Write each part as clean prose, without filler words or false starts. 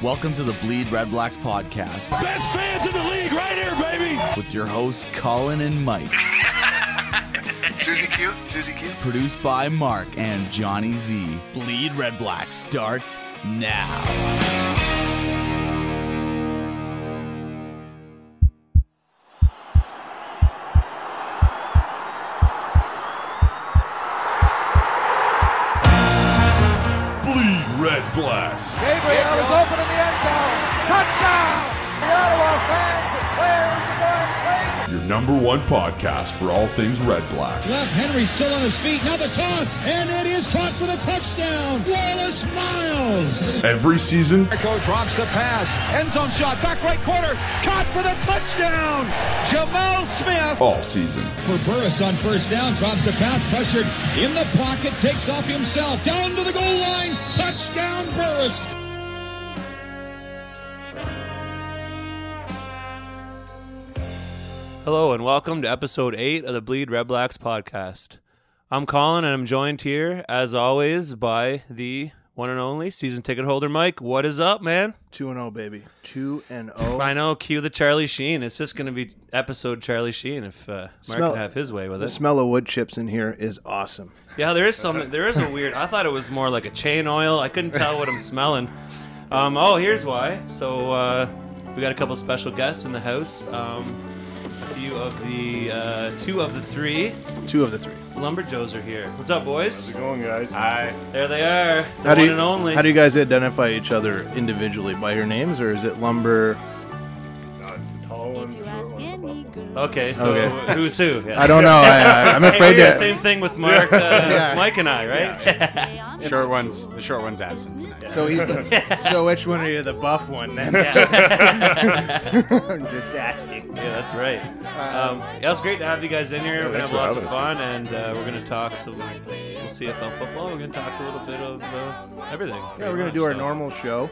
Welcome to the Bleed Redblacks podcast. Best fans in the league right here, baby! With your hosts, Colin and Mike. Susie Q. Produced by Mark and Johnny Z. Bleed Redblacks starts now. Redblacks. Gabriel is open in the end zone. Touchdown! The Ottawa fans and players are going crazy. Your number one podcast for all things Red Black. Left, Henry still on his feet. Now the toss, and it is caught for the touchdown. Wallace Miles. Every season, Marco drops the pass. End zone shot. Back right corner. Caught for the touchdown. Jamal Smith. all season. For Burris on first down, drops the pass, pressured in the pocket, takes off himself, down to the goal line. Touchdown, Burris. Hello and welcome to episode 8 of the Bleed Redblacks podcast. I'm Colin and I'm joined here, as always, by the one and only season ticket holder, Mike. What is up, man? 2-0, baby. 2-0. I know, cue the Charlie Sheen. It's just going to be episode Charlie Sheen if Mark can have his way with it. The smell of wood chips in here is awesome. Yeah, there is a weird, I thought it was more like a chain oil. I couldn't tell what I'm smelling. Here's why. So we got a couple special guests in the house. Two of the three Lumberjoes are here. What's up, boys? How's it going, guys? Hi. There they are. The one and only. How do you guys identify each other individually? By your names, or is it Lumber? No, it's the tall one. Okay, so Okay. who's who? Yeah. I don't know. I'm afraid the to. same thing with Mark, Mike and I, right? The short one's absent tonight. So so which one are you, the buff one then? I'm just asking. Yeah, that's right. It's great to have you guys in here. We're gonna have lots of fun, and we're gonna talk some CFL football. We're gonna talk a little bit of everything. Yeah, we're gonna do our normal show,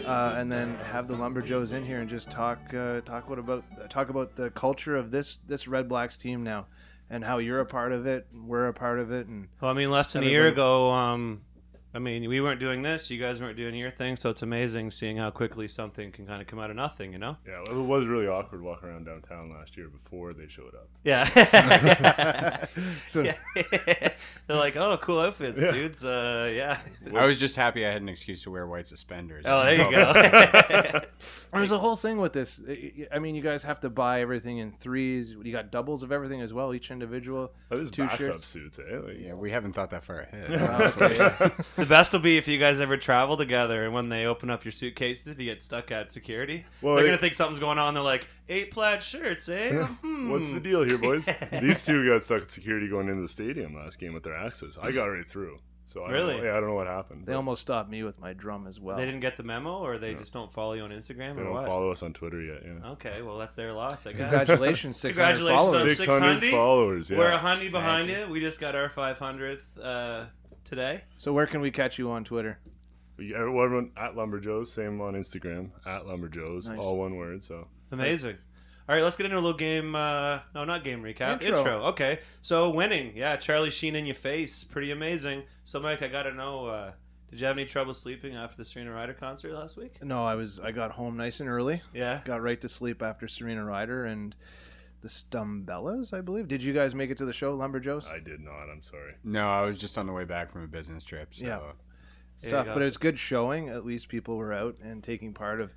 and then have the Lumberjoes in here and just talk about the culture of this Red Blacks team now, and how you're a part of it, and we're a part of it, and well, I mean, less than a year ago, we weren't doing this. You guys weren't doing your thing, so it's amazing seeing how quickly something can kind of come out of nothing, you know? Yeah, well, it was really awkward walking around downtown last year before they showed up. Yeah. so They're like, oh, cool outfits, dudes. Yeah. I was just happy I had an excuse to wear white suspenders. Oh, there you go. There's a whole thing with this. I mean, you guys have to buy everything in threes. You got doubles of everything as well, each individual. That is 2 backup shirts. suits, eh? Like, Yeah, we haven't thought that far ahead. The best will be if you guys ever travel together and when they open up your suitcases, if you get stuck at security, they're going to think something's going on. They're like, 8 plaid shirts, eh? What's the deal here, boys? These two got stuck at security going into the stadium last game with their axes. I got right through. So I Really? don't know what happened. They almost stopped me with my drum as well. They didn't get the memo, or they just don't follow you on Instagram, They or don't what? follow us on Twitter yet. Yeah. Okay, well, that's their loss, I guess. Congratulations, 600 followers. on 600 followers. Yeah. We're a honey behind you. We just got our 500th today. So where can we catch you on Twitter? Everyone at Lumberjoes, same on Instagram at Lumberjoes, Nice. all one word. So Amazing. All right, let's get into a little game. No, not game recap. Intro. Okay, so winning. Yeah, Charlie Sheen in your face. Pretty amazing. So, Mike, I got to know, did you have any trouble sleeping after the Serena Ryder concert last week? No, I got home nice and early. Yeah. Got right to sleep after Serena Ryder and the Stumbellas, I believe. Did you guys make it to the show, Lumberjoes? I did not. I'm sorry. No, I was just on the way back from a business trip. So. Yeah. There Stuff, you go. but it was good showing. At least people were out and taking part of,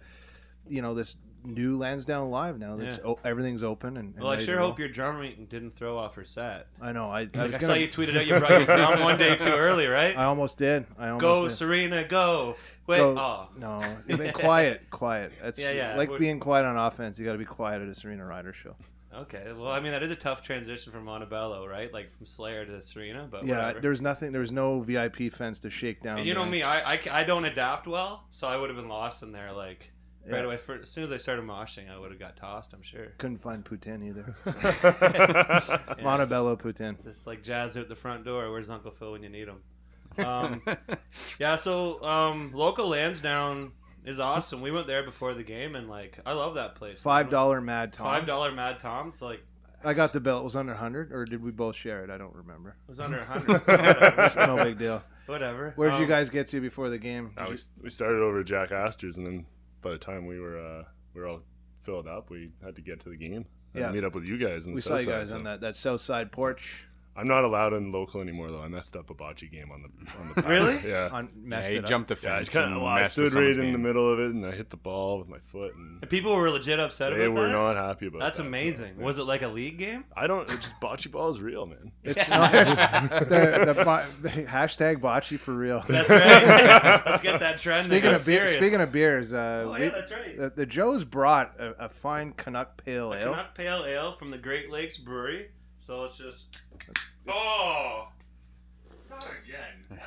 this new Lansdowne Live now. Everything's open and Well, I ready sure to go. hope your drummer didn't throw off her set. I know. I Saw you tweeted out you brought your drum one day too early, right? I almost did. Go, Serena, go. Wait, Go. No, quiet. It's Yeah. like being quiet on offense. You got to be quiet at a Serena Ryder show. Okay, well, I mean, that is a tough transition from Montebello, right? Like from Slayer to Serena, but Yeah, whatever. there's no VIP fence to shake down. And you know there. me, I don't adapt well, so I would have been lost in there, like, Yeah. right away. As soon as I started moshing, I would have got tossed, I'm sure. Couldn't find Putin either. Yeah. Montebello Putin. Just like jazz out the front door. Where's Uncle Phil when you need him? Local Lansdowne is awesome. We went there before the game, and like I love that place. $5 Mad Tom's. $5 Mad Tom's. Like I got the bill. It was under 100, or did we both share it? I don't remember. It was under 100. So whatever. No big deal. Whatever. Where did you guys get to before the game? We started over at Jack Astor's, and then by the time we were all filled up, we had to get to the game. And meet up with you guys in the south side. We saw you guys on that south side porch. I'm not allowed in local anymore, though. I messed up a bocce game on the Really? Yeah. He jumped the fence. I stood right in the middle of it, and I hit the ball with my foot. And people were legit upset about that? They were not happy about That's that. That's amazing. So, was it like a league game? It's just bocce ball is real, man. It's not. the hashtag bocce for real. That's right. Let's get that trend. Speaking of beers, that's right. The Joes brought a fine Canuck Pale Ale. Canuck Pale Ale from the Great Lakes Brewery. So let's just. Oh! Not again.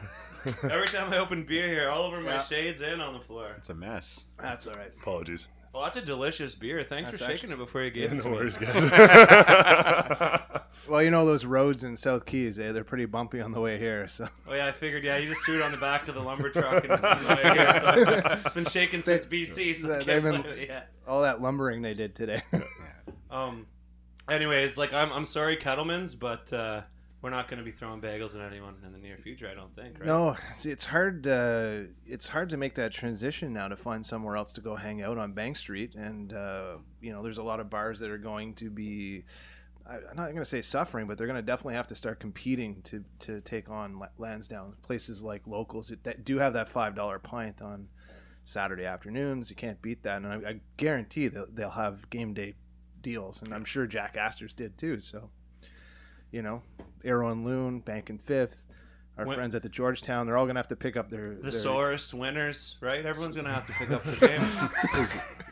Every time I open beer here, all over my shades and on the floor. It's a mess. That's all right. Apologies. Well, that's a delicious beer. Thanks for shaking it before you gave it to me. No worries, guys. Well, you know those roads in South Keys, they're pretty bumpy on the way here. So. Oh yeah, I figured. Yeah, you just threw it on the back of the lumber truck and here, so it's been shaking since BC. So they've been all that lumbering they did today. Anyways, like I'm sorry, Kettlemans, but we're not going to be throwing bagels at anyone in the near future. I don't think. Right? No, see, it's hard. It's hard to make that transition now to find somewhere else to go hang out on Bank Street, and there's a lot of bars that are going to be. I'm not going to say suffering, but they're going to definitely have to start competing to take on Lansdowne. Places like Locals that do have that $5 pint on Saturday afternoons. You can't beat that, and I guarantee they'll have game day deals, and I'm sure Jack Astor's did too. So, Arrow and Loon, Bank and Fifth, our friends at the Georgetown, they're all going to have to pick up their Source winners, right? Everyone's going to have to pick up the game.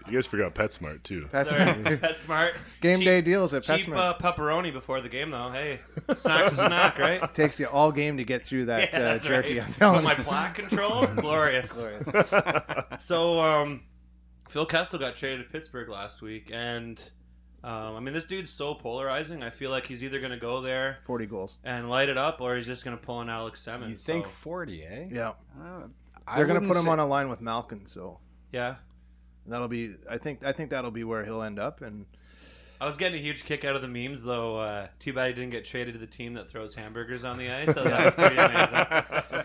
You guys forgot PetSmart too. PetSmart. Game day deals at PetSmart. Cheap pepperoni before the game, though. Hey, snack's a snack, right? Takes you all game to get through that jerky. Right. I'm telling my plaque control, glorious. So, Phil Kessel got traded to Pittsburgh last week, and this dude's so polarizing. I feel like he's either going to go there 40 goals and light it up, or he's just going to pull an Alex Simmons. You think 40, eh? Yeah. They're going to put him on a line with Malkin, so yeah. That'll be. I think that'll be where he'll end up. And I was getting a huge kick out of the memes, though. Too bad he didn't get traded to the team that throws hamburgers on the ice. So that was pretty amazing.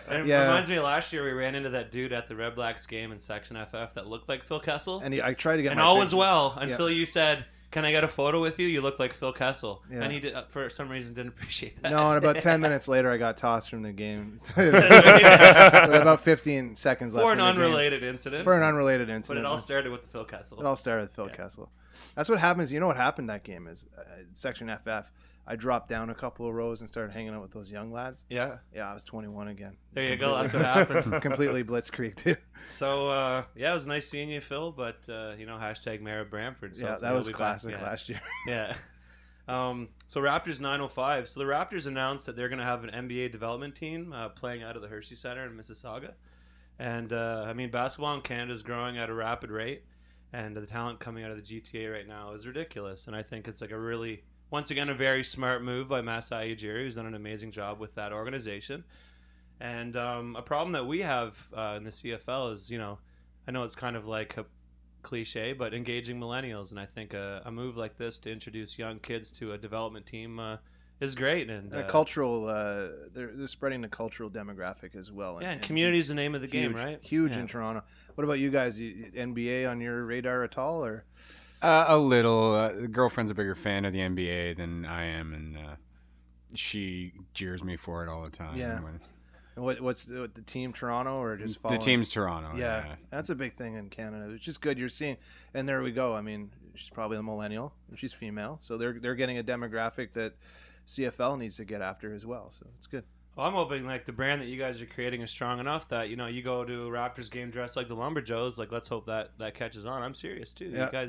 And it reminds me of last year we ran into that dude at the Redblacks game in Section FF that looked like Phil Kessel. And I tried to get. And all was well until you said, "Can I get a photo with you? You look like Phil Kessel." Yeah. And he did, for some reason, didn't appreciate that. No, and about 10 minutes later, I got tossed from the game. With about 15 seconds left. For an unrelated incident. For an unrelated incident. But it all started with Phil Kessel. It all started with Phil Kessel. That's what happens. You know what happened that game is Section FF. I dropped down a couple of rows and started hanging out with those young lads. Yeah. Yeah, I was 21 again. There you go. That's what happened. Completely blitzkrieg, too. So, it was nice seeing you, Phil, but, hashtag Mayor of Brantford. So yeah, that was classic last year. Yeah. So Raptors 905. So the Raptors announced that they're going to have an NBA development team playing out of the Hershey Center in Mississauga. And, basketball in Canada is growing at a rapid rate. And the talent coming out of the GTA right now is ridiculous. And I think it's like a really... Once again, a very smart move by Masai Ujiri, who's done an amazing job with that organization. And a problem that we have in the CFL is, I know it's kind of like a cliche, but engaging millennials. And I think a move like this to introduce young kids to a development team is great. And cultural, they're spreading the cultural demographic as well. Yeah, and community is the name of the game, right? Huge in Toronto. What about you guys? NBA on your radar at all, or? A little. The girlfriend's a bigger fan of the NBA than I am, and she jeers me for it all the time. Yeah. And what's the team, Toronto, or just following? The team's Toronto. Yeah, that's a big thing in Canada. It's just good you're seeing. And there we go. She's probably a millennial, and she's female, so they're getting a demographic that CFL needs to get after as well. So it's good. Well, I'm hoping like the brand that you guys are creating is strong enough that you go to a Raptors game dressed like the Lumberjoes. Like, let's hope that catches on. I'm serious too. Yeah.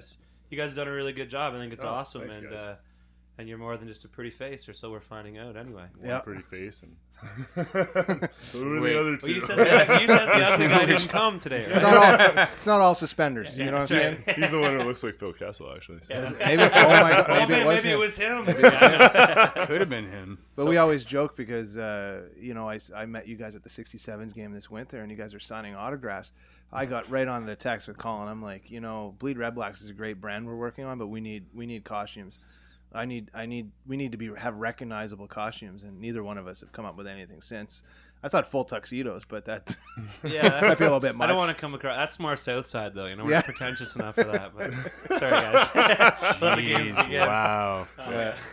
You guys have done a really good job. I think it's awesome. Thanks, and you're more than just a pretty face, or so we're finding out anyway. One pretty face and so the other two. Well, you said the ugly guy didn't come today, right? It's not all suspenders. You know what I'm saying? He's the one who looks like Phil Kessel, actually. So. Yeah. Maybe it was him. Could have been him. But we always joke because I met you guys at the 67s game this winter, and you guys are signing autographs. I got right on the text with Colin. I'm like, Bleed Redblacks is a great brand we're working on, but we need costumes. we need to have recognizable costumes, and neither one of us have come up with anything since. I thought full tuxedos, but that might be a little bit much. I don't want to come across. That's more South Side, though. We're not pretentious enough for that. But sorry, guys. Let the games begin. Wow.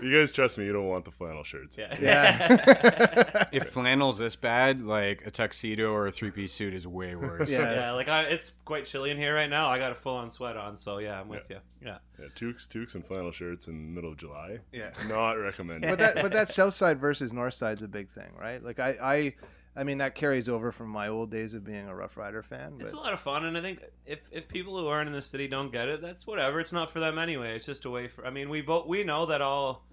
You guys trust me. You don't want the flannel shirts. Yeah. If flannel's this bad, like a tuxedo or a 3-piece suit is way worse. Yeah. It's quite chilly in here right now. I got a full-on sweat on, so yeah, I'm with you. Yeah. Toques and flannel shirts in the middle of July. Yeah. Not recommended. But that South Side versus North Side's a big thing, right? Like I mean, that carries over from my old days of being a Rough Rider fan. But... It's a lot of fun, and I think if people who aren't in the city don't get it, that's whatever. It's not for them anyway. It's just a way for... I mean, we know that all...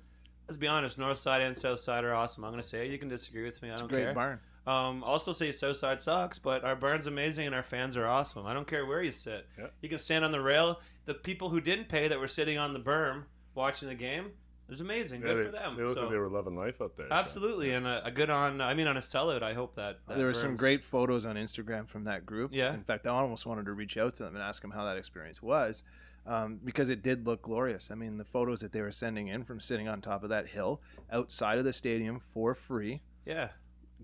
Let's be honest, North Side and South Side are awesome. I'm going to say it. You can disagree with me. I don't care. It's a great barn. I'll still say South Side sucks, but our barn's amazing and our fans are awesome. I don't care where you sit. Yeah. You can stand on the rail. The people who didn't pay that were sitting on the berm watching the game... It was amazing. Good for them. They looked like they were loving life up there. Absolutely, so. And a good on. I mean, on a sellout. I hope that there were some great photos on Instagram from that group. Yeah. In fact, I almost wanted to reach out to them and ask them how that experience was, because it did look glorious. I mean, the photos that they were sending in from sitting on top of that hill outside of the stadium for free. Yeah.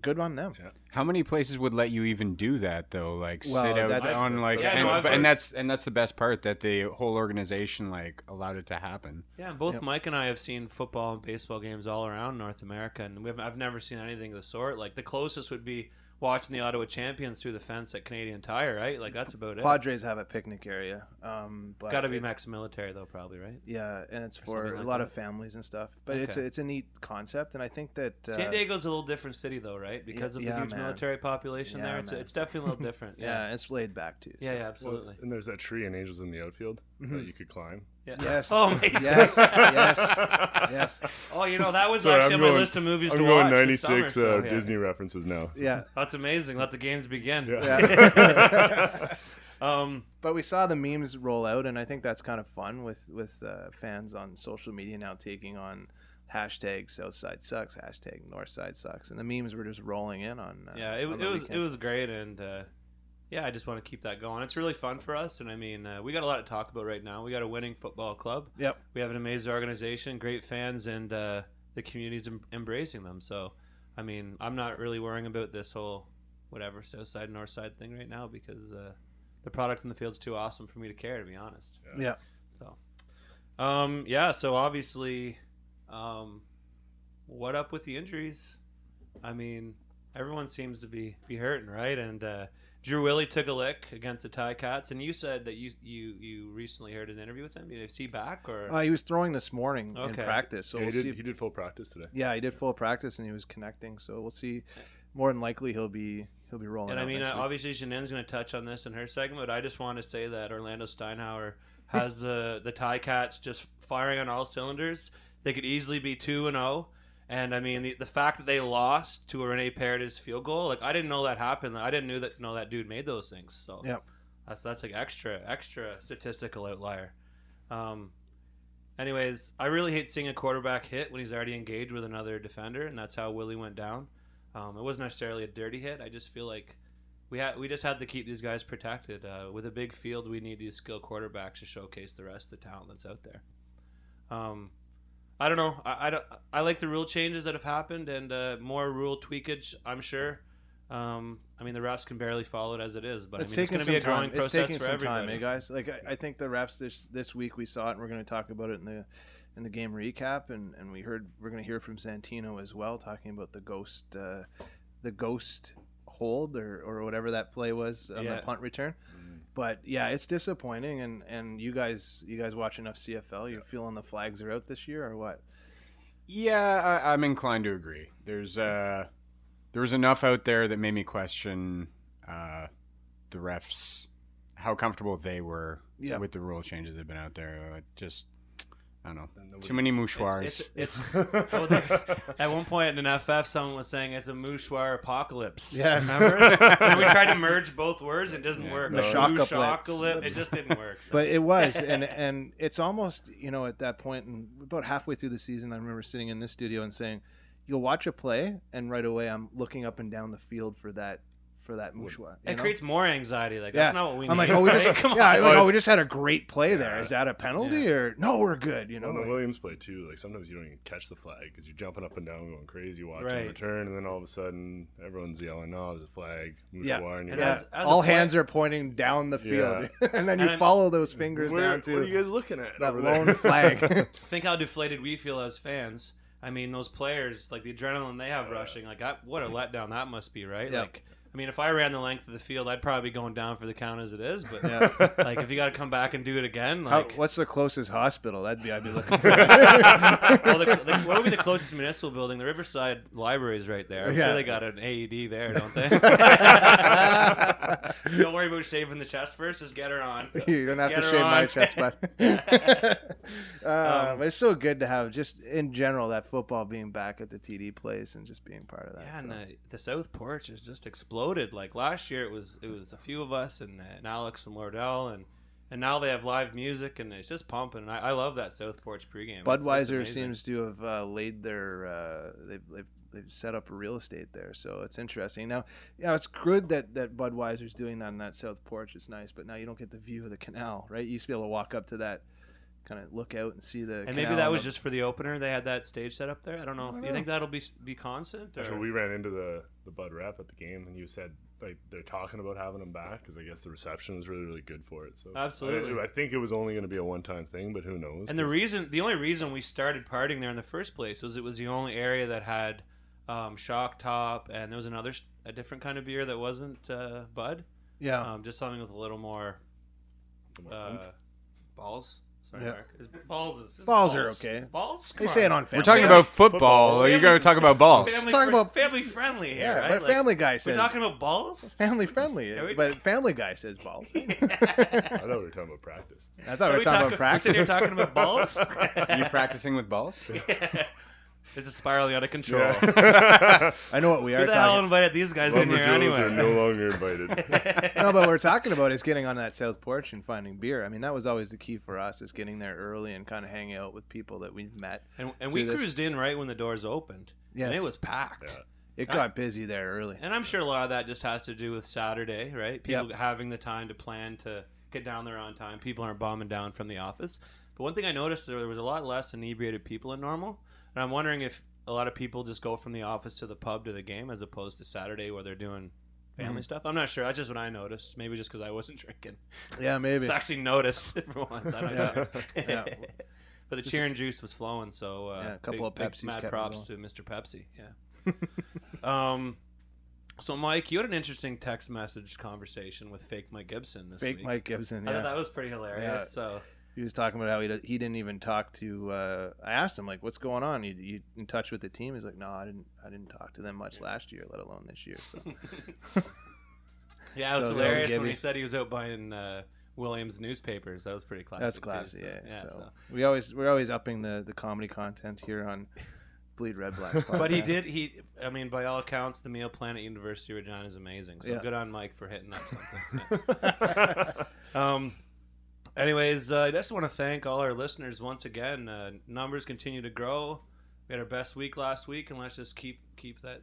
Good on them. Yeah. How many places would let you even do that though? Like sit out on like, and that's the best part, that the whole organization like allowed it to happen. Yeah, both Mike and I have seen football and baseball games all around North America, and I've never seen anything of the sort. Like the closest would be watching the Ottawa champions through the fence at Canadian Tire, right? Like that's about it. Padres have a picnic area. Got to be max military though, probably, right? Yeah, and it's for a lot of families and stuff. But it's a neat concept, and I think that San Diego's a little different city though, right? Because of the huge military population there. It's definitely a little different. Yeah, it's laid back too. So. Yeah, absolutely. Well, and there's that tree and Angels in the outfield that you could climb. Yeah. Yes. Oh, amazing. Yes. Oh, that was actually on my list of movies to watch. I'm going 96 summer, Disney references now. So. Yeah. That's amazing. Let the games begin. Yeah. But we saw the memes roll out, and I think that's kind of fun with fans on social media now taking on hashtag Southside sucks, hashtag Northside sucks, and the memes were just rolling in on. It was great, and I just want to keep that going. It's really fun for us, and I mean, we got a lot to talk about right now. We got a winning football club. Yep. We have an amazing organization, great fans, and the community's embracing them. So, I mean, I'm not really worrying about this whole whatever Southside Northside thing right now, because the product in the field's too awesome for me to care, to be honest. Yeah. So, so obviously, what up with the injuries? I mean, everyone seems to be hurting, right? And Drew Willie took a lick against the Ticats, and you said that you recently heard an interview with him. Is he back, or he was throwing this morning in practice? So he did full practice today. Yeah, he did full practice, and he was connecting. So we'll see. More than likely, he'll be rolling. And I mean, next week. obviously, Jeannine's going to touch on this in her segment, but I just want to say that Orlando Steinhauer has the Ticats just firing on all cylinders. They could easily be 2-0. And I mean, the fact that they lost to a Rene Paredes field goal, like I didn't know that happened. I didn't know that dude made those things. So yeah, that's like extra statistical outlier. Anyways, I really hate seeing a quarterback hit when he's already engaged with another defender, and that's how Willie went down. It wasn't necessarily a dirty hit. I just feel like we just had to keep these guys protected. With a big field, we need these skilled quarterbacks to showcase the rest of the talent that's out there. I don't know. I like the rule changes that have happened, and more rule tweakage, I'm sure. I mean, the refs can barely follow it as it is, but it's going to be a growing process for everybody. Time, guys. Like I think the refs this week we saw it, and we're going to talk about it in the game recap, and we're going to hear from Santino as well, talking about the ghost hold or whatever that play was on the punt return. But yeah, it's disappointing, and you guys watch enough CFL. You're feeling the flags are out this year, or what? Yeah, I'm inclined to agree. There was enough out there that made me question the refs, how comfortable they were with the rule changes that have been out there. I don't know. Too many mouchoirs. At one point in an FF, someone was saying it's a mouchoir apocalypse. Yes. Remember? And we tried to merge both words. It doesn't work. The Mouchocalypse. It just didn't work. So. But it was, and it's almost, at that point, and about halfway through the season, I remember sitting in this studio and saying, you'll watch a play, and right away I'm looking up and down the field for for that mouchoir. It creates more anxiety. Like that's not what we need. I'm like, we just had a great play there. Is that a penalty or no? We're good. You know, the Williams play too. Like sometimes you don't even catch the flag because you're jumping up and down, going crazy, watching the return, and then all of a sudden everyone's yelling, "No, there's a flag!" Mouchoir, and as all hands are pointing down the field, and then you follow those fingers down to. What are you guys looking at? That lone flag. Think how deflated we feel as fans. I mean, those players, like the adrenaline they have rushing, like what a letdown that must be, right? Yeah. Like, I mean, if I ran the length of the field, I'd probably be going down for the count as it is. But like, if you got to come back and do it again, like, what's the closest hospital? I'd be looking for. Well, what would be the closest municipal building? The Riverside Library is right there. I'm sure they got an AED there, don't they? Don't worry about shaving the chest first. Just get her on. You don't have to shave my chest, but it's so good to have just in general that football being back at the TD place and just being part of that. Yeah, and the South Porch is just exploded. Like last year, it was a few of us and Alex and Lordell, and now they have live music and it's just pumping. And I love that South Porch pregame. Budweiser seems to have laid their they've set up real estate there, so it's interesting. Now, it's good that Budweiser's doing that on that South Porch. It's nice, but now you don't get the view of the canal, right? You used to be able to walk up to that, kind of look out and see the. And maybe that was just for the opener. They had that stage set up there. I don't know. Do you think that'll be constant? Or? So we ran into the Bud rep at the game, and you said like they're talking about having him back because I guess the reception was really, really good for it. So absolutely, I think it was only going to be a one-time thing, but who knows? And the only reason we started partying there in the first place was it was the only area that had Shock Top, and there was a different kind of beer that wasn't Bud. Yeah, just something with a little more balls. Sorry, Mark. Balls are okay. Balls? They say it on Family. We're talking about football. You're going to talk about balls. Family friendly here, right? But Family Guy says. We're talking about balls? Family friendly. But Family Guy says balls. I thought we were talking about practice. I thought we were talking about practice. We're sitting here talking about balls? Are you practicing with balls? Yeah. This is spiraling out of control. Yeah. I know what we are. Who the hell invited these guys in here anyway? Are no longer invited. No, but what we're talking about is getting on that South Porch and finding beer. I mean, that was always the key for us, is getting there early and kind of hanging out with people that we've met. And we cruised in right when the doors opened. Yes. And it was packed. Yeah. It got busy there early. And I'm sure a lot of that just has to do with Saturday, right? People having the time to plan to get down there on time. People aren't bombing down from the office. But one thing I noticed, there was a lot less inebriated people than normal. And I'm wondering if a lot of people just go from the office to the pub to the game as opposed to Saturday where they're doing family stuff. I'm not sure. That's just what I noticed. Maybe just because I wasn't drinking. Yeah, maybe. It's actually noticed for once. I don't know. But the cheer and juice was flowing, so a couple of Pepsis. Mad props to Mr. Pepsi. Yeah. So, Mike, you had an interesting text message conversation with Fake Mike Gibson this week. Fake Mike Gibson, yeah. I thought that was pretty hilarious. Yeah. So he was talking about how he didn't even talk to. I asked him, like, what's going on? You in touch with the team? He's like, no, I didn't talk to them much last year, let alone this year. So. Yeah, it was hilarious when he said he was out buying Williams newspapers. That was pretty classy. That's classy, too, yeah. So we're always upping the comedy content here on Bleed Redblacks podcast. But I mean, by all accounts, the meal plan at University of Regina is amazing. So good on Mike for hitting up something. Anyways, I just want to thank all our listeners once again. Numbers continue to grow. We had our best week last week, and let's just keep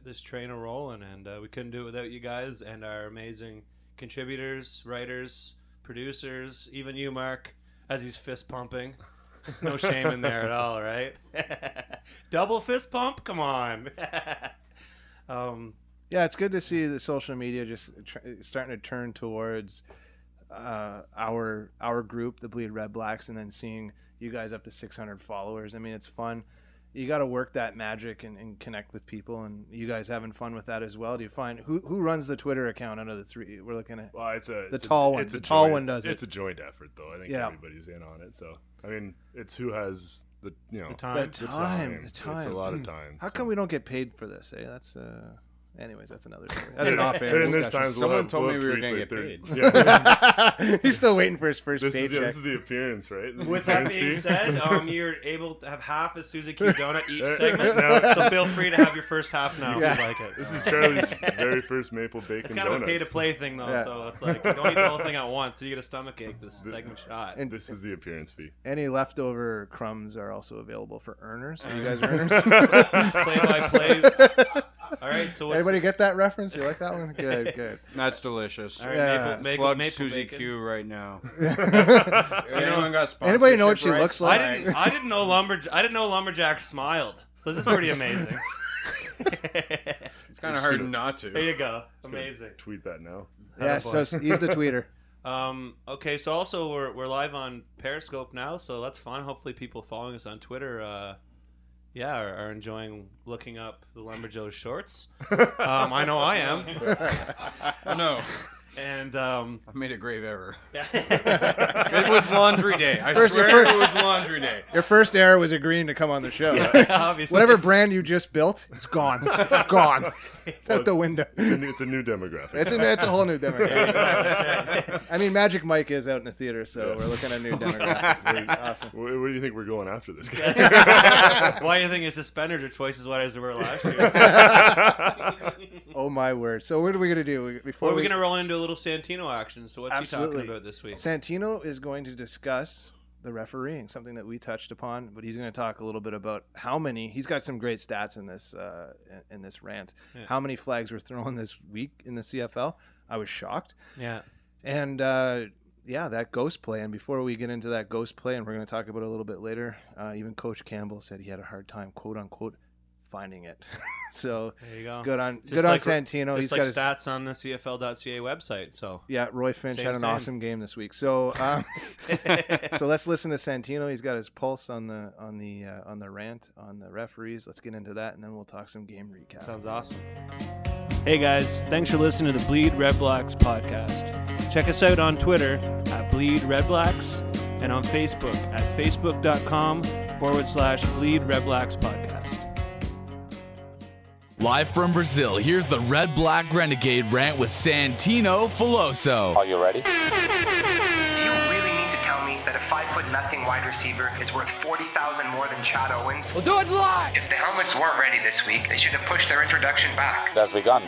this train a rolling. And we couldn't do it without you guys and our amazing contributors, writers, producers, even you, Mark, as he's fist pumping. No shame in there at all, right? Double fist pump? Come on. Yeah, it's good to see the social media just starting to turn towards our group, the Bleed Redblacks, and then seeing you guys up to 600 followers. I mean, it's fun. You got to work that magic and connect with people, and you guys having fun with that as well. Do you find who runs the Twitter account out of the three? We're looking at the tall one. The tall one does it. It's a joint effort, though. I think everybody's in on it. So I mean, it's who has the time. It's a lot of time. How come we don't get paid for this? That's anyways, that's another story. That's an off-air discussion. Someone told me we were going to get paid. Yeah. He's still waiting for his first paycheck. This is the appearance, right? With that being said, you're able to have half a Suzuki donut each segment. So feel free to have your first half now if you like it. This is Charlie's very first maple bacon donut. It's kind of a pay-to-play thing, though, so it's like you don't eat the whole thing at once, so you get a stomachache this segment shot. And this is the appearance fee. Any leftover crumbs are also available for earners. Are you guys earners? All right, so what's Anybody get that reference? You like that one? Good. That's delicious. All right, Plug maple Susie bacon. Q right now. Anyone got Anybody know what she sponsorship looks rights? like? I didn't know Lumberjack smiled. So this is pretty amazing. It's kind of hard not to. There you go. Amazing. Tweet that now. Yeah, so he's the tweeter. Okay, so also we're live on Periscope now, so that's fun. Hopefully people following us on Twitter are enjoying looking up the Lumberjoes shorts. I know I am. I know. And I've made a grave error. It was laundry day. I swear it was laundry day. Your first error was agreeing to come on the show. Yeah, obviously. Whatever brand you just built, it's gone. It's gone. It's out the window. It's a new demographic. It's a whole new demographic. I mean, Magic Mike is out in the theater, so we're looking at a new demographic. Awesome. Where do you think we're going after this guy? Why do you think his suspenders are twice as wide as they were last year? Oh my word! So what are we gonna do before? We're gonna roll into a little Santino action. So what's he talking about this week? Santino is going to discuss the refereeing, something that we touched upon, but he's going to talk a little bit about how many. He's got some great stats in this rant. Yeah. How many flags were thrown this week in the CFL? I was shocked. Yeah. And that ghost play. And before we get into that ghost play, and we're going to talk about it a little bit later, even Coach Campbell said he had a hard time, quote unquote, finding it. So there you go. Good on Santino. He's got stats on the CFL.ca website. So yeah, Roy Finch had an awesome game this week. So so let's listen to Santino. He's got his pulse on the rant on the referees. Let's get into that, and then we'll talk some game recap. Sounds awesome. Hey guys, thanks for listening to the Bleed Redblacks podcast. Check us out on Twitter at Bleed Redblacks and on Facebook at facebook.com/Bleed Redblacks podcast. Live from Brazil, here's the Red Black Renegade rant with Santino Filoso. Are you ready? Do you really mean to tell me that a 5'0" wide receiver is worth $40,000 more than Chad Owens? We'll do it live! If the helmets weren't ready this week, they should have pushed their introduction back. It has begun.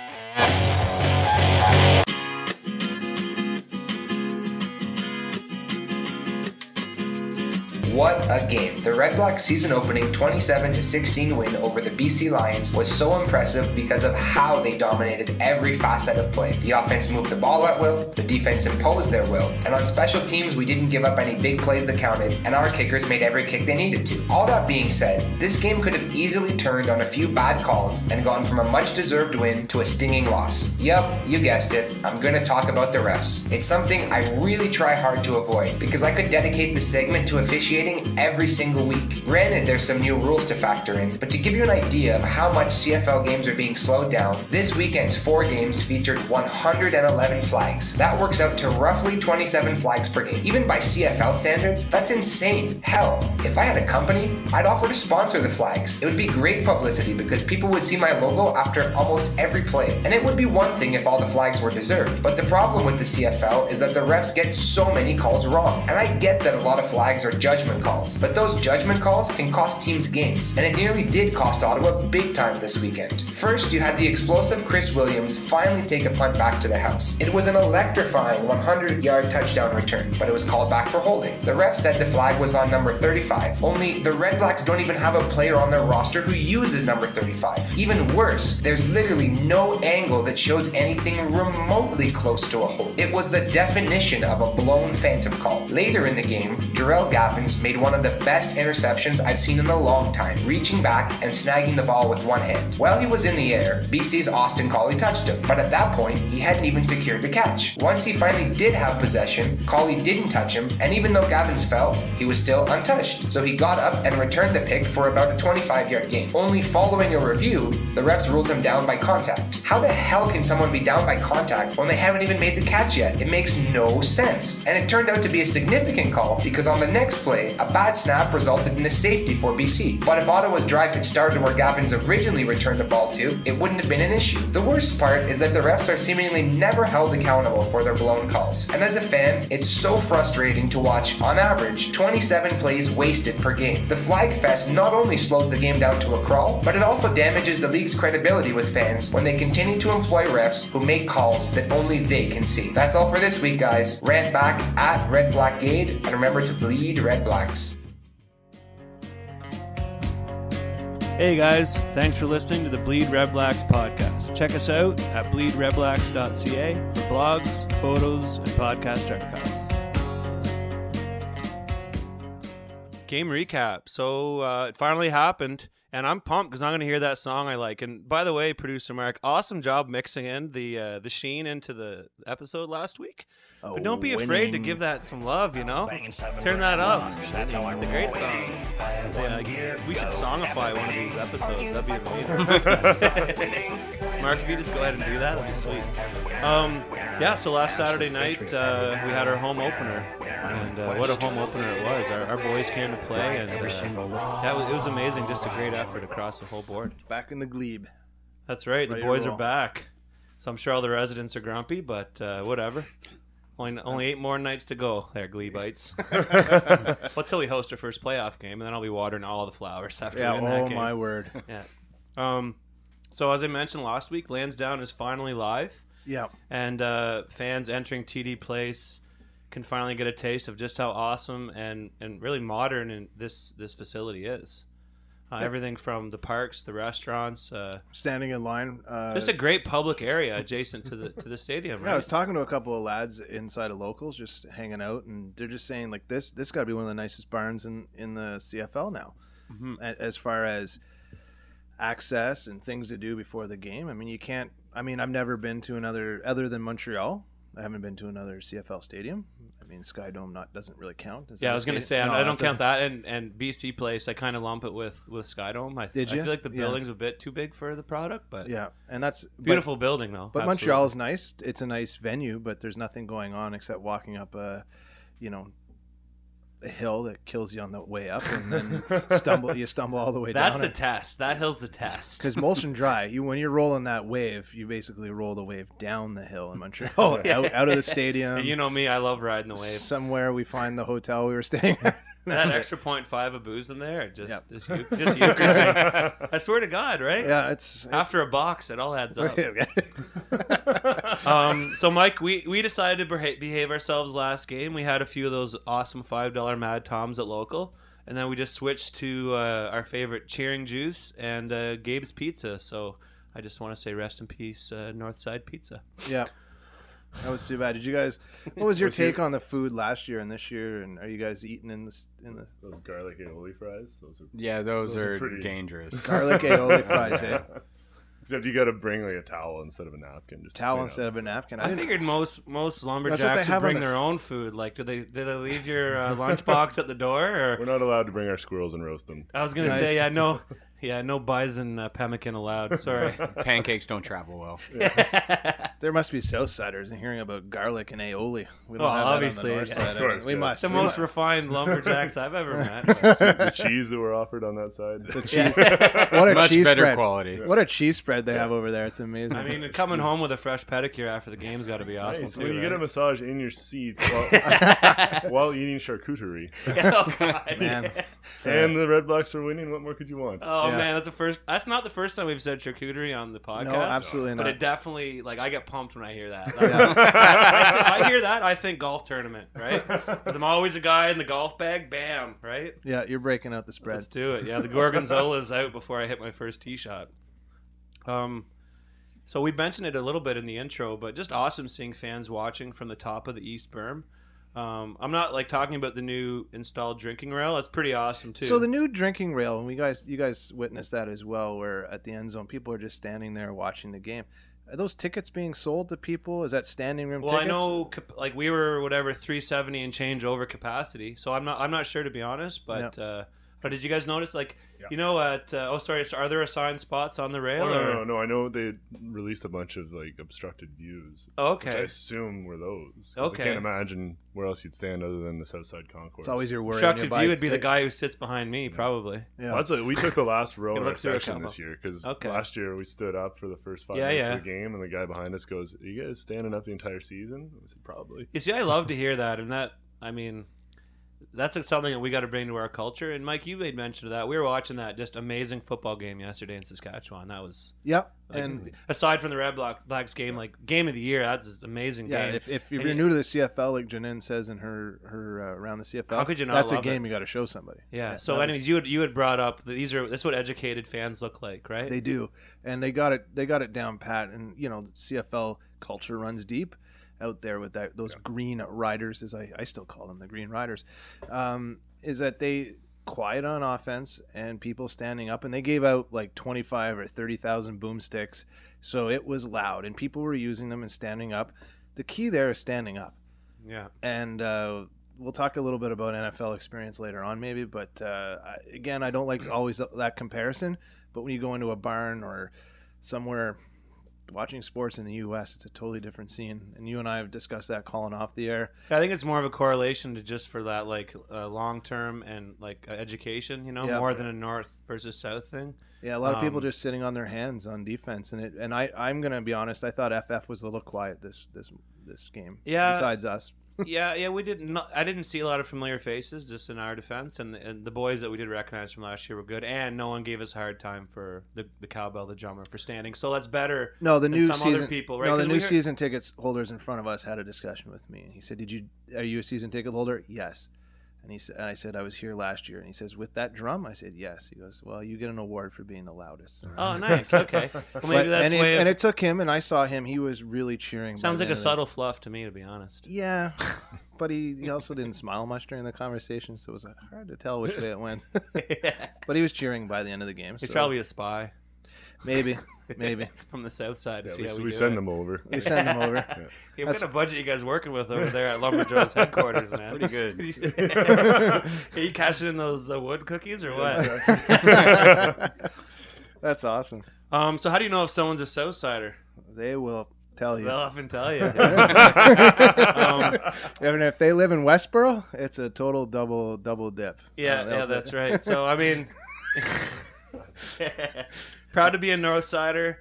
What a game. The Redblacks season opening 27-16 win over the BC Lions was so impressive because of how they dominated every facet of play. The offense moved the ball at will, the defense imposed their will, and on special teams we didn't give up any big plays that counted, and our kickers made every kick they needed to. All that being said, this game could have easily turned on a few bad calls and gone from a much deserved win to a stinging loss. Yup, you guessed it, I'm gonna talk about the refs. It's something I really try hard to avoid because I could dedicate this segment to officiating every single week. Granted, there's some new rules to factor in, but to give you an idea of how much CFL games are being slowed down, this weekend's 4 games featured 111 flags. That works out to roughly 27 flags per game. Even by CFL standards, that's insane. Hell, if I had a company, I'd offer to sponsor the flags. It would be great publicity because people would see my logo after almost every play. And it would be one thing if all the flags were deserved, but the problem with the CFL is that the refs get so many calls wrong. And I get that a lot of flags are judgment calls, but those judgment calls can cost teams games, and it nearly did cost Ottawa big time this weekend. First, you had the explosive Chris Williams finally take a punt back to the house. It was an electrifying 100-yard touchdown return, but it was called back for holding. The ref said the flag was on number 35, only the Redblacks don't even have a player on their roster who uses number 35. Even worse, there's literally no angle that shows anything remotely close to a hold. It was the definition of a blown phantom call. Later in the game, Jarrell Gaffins made one of the best interceptions I've seen in a long time, reaching back and snagging the ball with one hand. While he was in the air, BC's Austin Collie touched him, but at that point, he hadn't even secured the catch. Once he finally did have possession, Collie didn't touch him, and even though Gaffins fell, he was still untouched, so he got up and returned the pick for about a 25-yard gain. Only following a review, the refs ruled him down by contact. How the hell can someone be down by contact when they haven't even made the catch yet? It makes no sense. And it turned out to be a significant call because on the next play, a bad snap resulted in a safety for BC. But if Ottawa's drive had started where Gaffins originally returned the ball to, it wouldn't have been an issue. The worst part is that the refs are seemingly never held accountable for their blown calls. And as a fan, it's so frustrating to watch, on average, 27 plays wasted per game. The flag fest not only slows the game down to a crawl, but it also damages the league's credibility with fans when they continue to employ refs who make calls that only they can see. That's all for this week, guys. Rant back at Red Blackade, and remember to bleed Red Blacks. Hey guys, thanks for listening to the Bleed Redblacks podcast. Check us out at bleedredblacks.ca for blogs, photos, and podcast archives. Game recap. So it finally happened, and I'm pumped because I'm going to hear that song I like. And by the way, producer Mark, awesome job mixing in the Sheen into the episode last week. But don't be afraid to give that some love, you know? Turn that up. It's a great song. Yeah, we should songify one of these episodes. That'd be amazing. Mark, if you just go ahead and do that, that'd be sweet. Yeah, so last Saturday night, we had our home opener. And what a home opener it was. Our boys came to play, and it was amazing. Just a great effort across the whole board. Back in the glebe. That's right. The boys are back. So I'm sure all the residents are grumpy, but whatever. Only 8 more nights to go there, Glebites. Well, till we host our first playoff game, and then I'll be watering all the flowers after we win that game. Oh, my word. Yeah. So as I mentioned last week, Lansdowne is finally live. Yeah. And fans entering TD Place can finally get a taste of just how awesome and really modern this facility is. Everything from the parks, the restaurants, standing in line. Just a great public area adjacent to the stadium. Yeah, right? I was talking to a couple of lads inside of locals, just hanging out, and they're just saying like this got to be one of the nicest barns in the CFL now, as far as access and things to do before the game. I mean, you can't. I mean, I've never been to another other than Montreal. I haven't been to another CFL stadium. I mean, Sky Dome doesn't really count. Yeah, I was going to say, I don't count that. And BC Place, I kind of lump it with Sky Dome. I feel like the building's a bit too big for the product. But yeah, and that's beautiful building, though. But Montreal is nice. It's a nice venue, but there's nothing going on except walking up a hill that kills you on the way up, and then you stumble all the way down. That's the test. That hill's the test. Because Molson Dry, when you're rolling that wave, you basically roll the wave down the hill in Montreal, out of the stadium. You know me, I love riding the wave. Somewhere we find the hotel we were staying at. That extra 0.5 of booze in there, just euchre. I swear to God, right? Yeah, after a box, it all adds up. So Mike, we decided to behave ourselves last game. We had a few of those awesome $5 Mad Toms at local, and then we just switched to our favorite cheering juice and Gabe's Pizza. So I just want to say rest in peace, Northside Pizza. Yeah. That was too bad. Did you guys? What was your take on the food last year and this year? And are you guys eating in the those garlic aioli fries? Those are pretty dangerous. Garlic aioli fries, eh? Except you got to bring like a towel instead of a napkin. Just towel instead of a napkin. I figured most lumberjacks would bring their own food. Like, do they leave your lunchbox at the door? Or? We're not allowed to bring our squirrels and roast them. I was gonna say, no bison pemmican allowed. Sorry. Pancakes don't travel well. There must be Southsiders and hearing about garlic and aioli. We don't have obviously, that on the north side. Course, we must. The most refined lumberjacks I've ever met. The cheese that were offered on that side. The cheese. What a much cheese better spread. Quality. What a cheese spread they have over there. It's amazing. I mean, coming home with a fresh pedicure after the game's got to be awesome nice. too. When you right? get a massage in your seats while eating charcuterie. Oh God, man. And the Redblacks are winning. What more could you want? Oh man, that's not the first time we've said charcuterie on the podcast. No, absolutely not. But it definitely, I get pumped when I hear that. I hear that, I think golf tournament, right? Because I'm always a guy in the golf bag. Bam, right? Yeah, you're breaking out the spread. Let's do it. Yeah, the Gorgonzola's out before I hit my first tee shot. So we mentioned it a little bit in the intro, but just awesome seeing fans watching from the top of the East Berm. I'm not talking about the new installed drinking rail. That's pretty awesome too. So the new drinking rail, and you guys witnessed that as well, where at the end zone people are just standing there watching the game. Are those tickets being sold to people? Is that standing room tickets? Well, I know we were 370 and change over capacity, so I'm not sure to be honest, but. Yeah. But did you guys notice, are there assigned spots on the rail? No. I know they released a bunch of obstructed views. Oh, okay. Which I assume were those. Okay. I can't imagine where else you'd stand other than the Southside Concourse. It's always your worry. Obstructed view would be the guy who sits behind me, probably. Yeah. Well, we took the last row in our section this year because last year we stood up for the first 5 minutes of the game, and the guy behind us goes, "Are you guys standing up the entire season?" I said, "Probably." You see, I love to hear that, and that, I mean. that's something that we got to bring to our culture. And Mike, you made mention of that. We were watching that just amazing football game yesterday in Saskatchewan. That was and aside from the Redblacks game, like game of the year, that's an amazing game. Yeah, if you're new to the CFL, like Jeannine says in her around the CFL, how could you not that's love a game it? you got to show somebody. Yeah. So anyways, you had brought up that this is what educated fans look like, right? They do, and they got it down pat. And the CFL culture runs deep out there with those green riders, as I still call them, the green riders, is that they quiet on offense and people standing up, and they gave out like 25 or 30,000 boomsticks, so it was loud and people were using them and standing up. The key there is standing up. Yeah. And we'll talk a little bit about NFL experience later on maybe, but again, I don't like always that comparison, but when you go into a barn or somewhere watching sports in the U.S., it's a totally different scene, and you and I have discussed that, Colin, off the air. I think it's more of a correlation to just for that like long term and like education, more than a north versus south thing. Yeah, a lot of people just sitting on their hands on defense, and I'm gonna be honest, I thought FF was a little quiet this game. Yeah, besides us. Yeah, we didn't. I didn't see a lot of familiar faces just in our defense, and the boys that we did recognize from last year were good, and no one gave us a hard time for the cowbell, the drummer, for standing. So that's better. No, the new than some season other people, right? No, the new season tickets holders in front of us had a discussion with me, and he said, "Are you a season ticket holder?" Yes. And I said, I was here last year. And he says, with that drum? I said, yes. He goes, well, you get an award for being the loudest. Oh, nice. Okay. Well, maybe that's the way. And it took him, and I saw him. He was really cheering. Sounds like a subtle fluff to me, to be honest. Yeah. But he also didn't smile much during the conversation, so it was hard to tell which way it went. But he was cheering by the end of the game. He's probably a spy. Maybe. From the south side to see how we send them over. We send them over. Hey, what kind of budget you guys working with over there at Lumberjoes headquarters, man? Pretty good. Are you cashing in those wood cookies or what? That's awesome. So how do you know if someone's a south sider? They will tell you. They'll often tell you. And if they live in Westboro, it's a total double dip. Yeah, that's right. So I mean, proud to be a North Sider.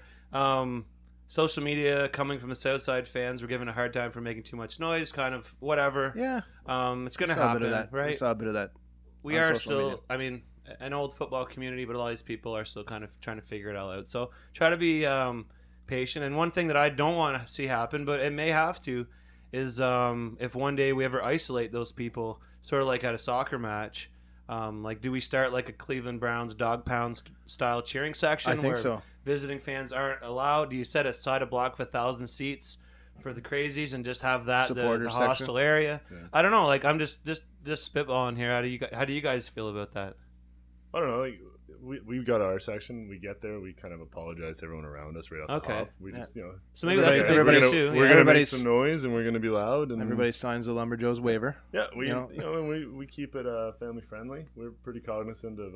Social media coming from the South Side fans were given a hard time for making too much noise, kind of whatever. Yeah. It's going to happen, right? We saw a bit of that. We are still, I mean, an old football community, but a lot of these people are still kind of trying to figure it all out. So try to be patient. And one thing that I don't want to see happen, but it may have to, is if one day we ever isolate those people, sort of like at a soccer match, like, do we start like a Cleveland Browns dog pound style cheering section? I think where so. Visiting fans aren't allowed? Do you set aside a block of 1,000 seats for the crazies and just have that the hostile area? Yeah. I don't know. Like, I'm just spitballing here. How do you guys feel about that? I don't know. Like, we've got our section. We get there. We kind of apologize to everyone around us right off the top. We just, So maybe that's a big thing too. We're going to make some noise and we're going to be loud. And everybody signs the Lumberjoes waiver. Yeah, we keep it family friendly. We're pretty cognizant of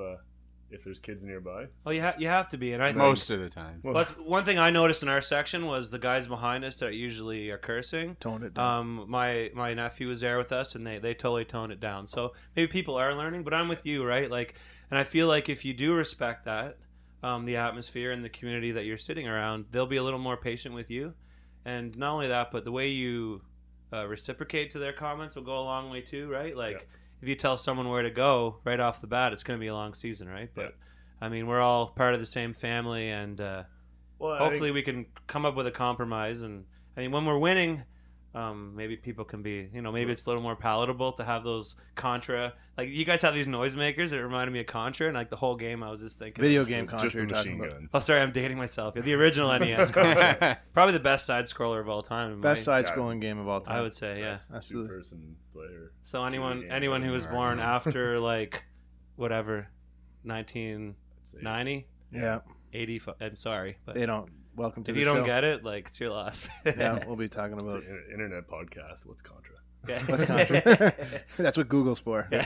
if there's kids nearby. Oh, you have to be, and I think most of the time. Well, one thing I noticed in our section was the guys behind us that usually are cursing. Toned it down. My nephew was there with us, and they totally toned it down. So maybe people are learning, but I'm with you, right? Like, and I feel like if you do respect that, the atmosphere and the community that you're sitting around, they'll be a little more patient with you. And not only that, but the way you reciprocate to their comments will go a long way too, right? Like, if you tell someone where to go right off the bat, it's going to be a long season, right? But I mean, we're all part of the same family, and hopefully we can come up with a compromise. And I mean, when we're winning, maybe people can be, maybe it's a little more palatable to have those Contra. Like, you guys have these noisemakers that reminded me of Contra, and like the whole game I was just thinking. Video game Contra. Just the machine gun. Oh, sorry, I'm dating myself. The original NES Contra. Probably the best side-scroller of all time. Best side-scrolling game of all time. I would say, yeah. Absolutely. Two-person player. So anyone who was born after, like, whatever, 1990? Yeah. 85. I'm sorry. But they don't. Welcome to if the you show. don't get it, like, it's your loss. Yeah, we'll be talking about internet podcast. What's Contra? Yeah. What's Contra? That's what Google's for. Yeah.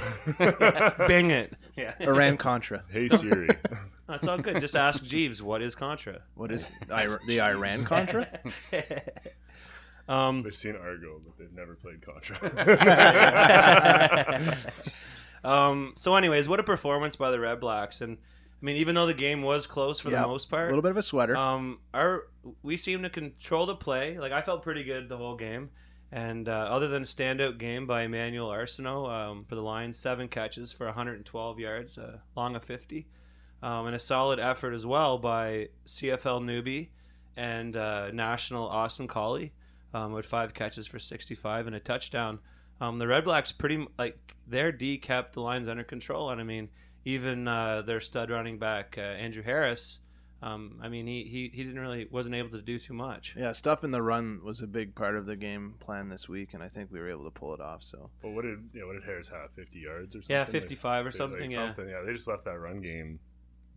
Bing it. Yeah. Iran Contra. Hey Siri. That's all good. Just ask Jeeves, what is Contra? What is the Iran Contra? They've seen Argo, but they've never played Contra. So anyways, what a performance by the Redblacks. And I mean, even though the game was close for the most part, a little bit of a sweater. We seemed to control the play. Like, I felt pretty good the whole game, And other than a standout game by Emmanuel Arsenault for the Lions, 7 catches for 112 yards, long of 50. And a solid effort as well by CFL newbie and national Austin Collie with 5 catches for 65 and a touchdown. The Redblacks their D kept the Lions under control, and I mean even their stud running back Andrew Harris. He wasn't able to do too much. Yeah, stuff in the run was a big part of the game plan this week, and I think we were able to pull it off. So, but what did Harris have? 50 yards or something? Yeah, 55 or something. Yeah, they just left that run game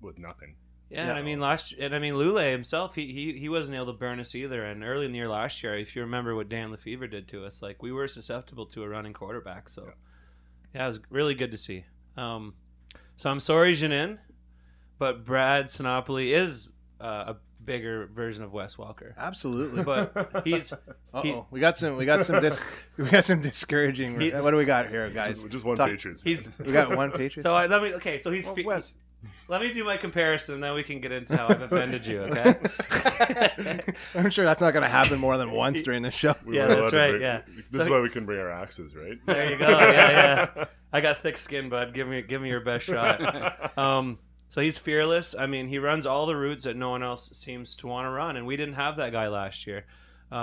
with nothing. Yeah, and Lule himself, he wasn't able to burn us either. And early in the year last year, if you remember what Dan Lefevre did to us, we were susceptible to a running quarterback. So, yeah, it was really good to see. So I'm sorry, Jeannine, but Brad Sinopoli is a bigger version of Wes Welker. Absolutely, but we got some discouraging. What do we got here, guys? Just one Patriots. We got one Patriots. So Wes. Let me do my comparison, and then we can get into how I've offended you, okay? I'm sure that's not going to happen more than once during the show. That's right, This is why we can bring our axes, right? There you go, yeah. I got thick skin, bud. Give me your best shot. So he's fearless. I mean, he runs all the routes that no one else seems to want to run, and we didn't have that guy last year.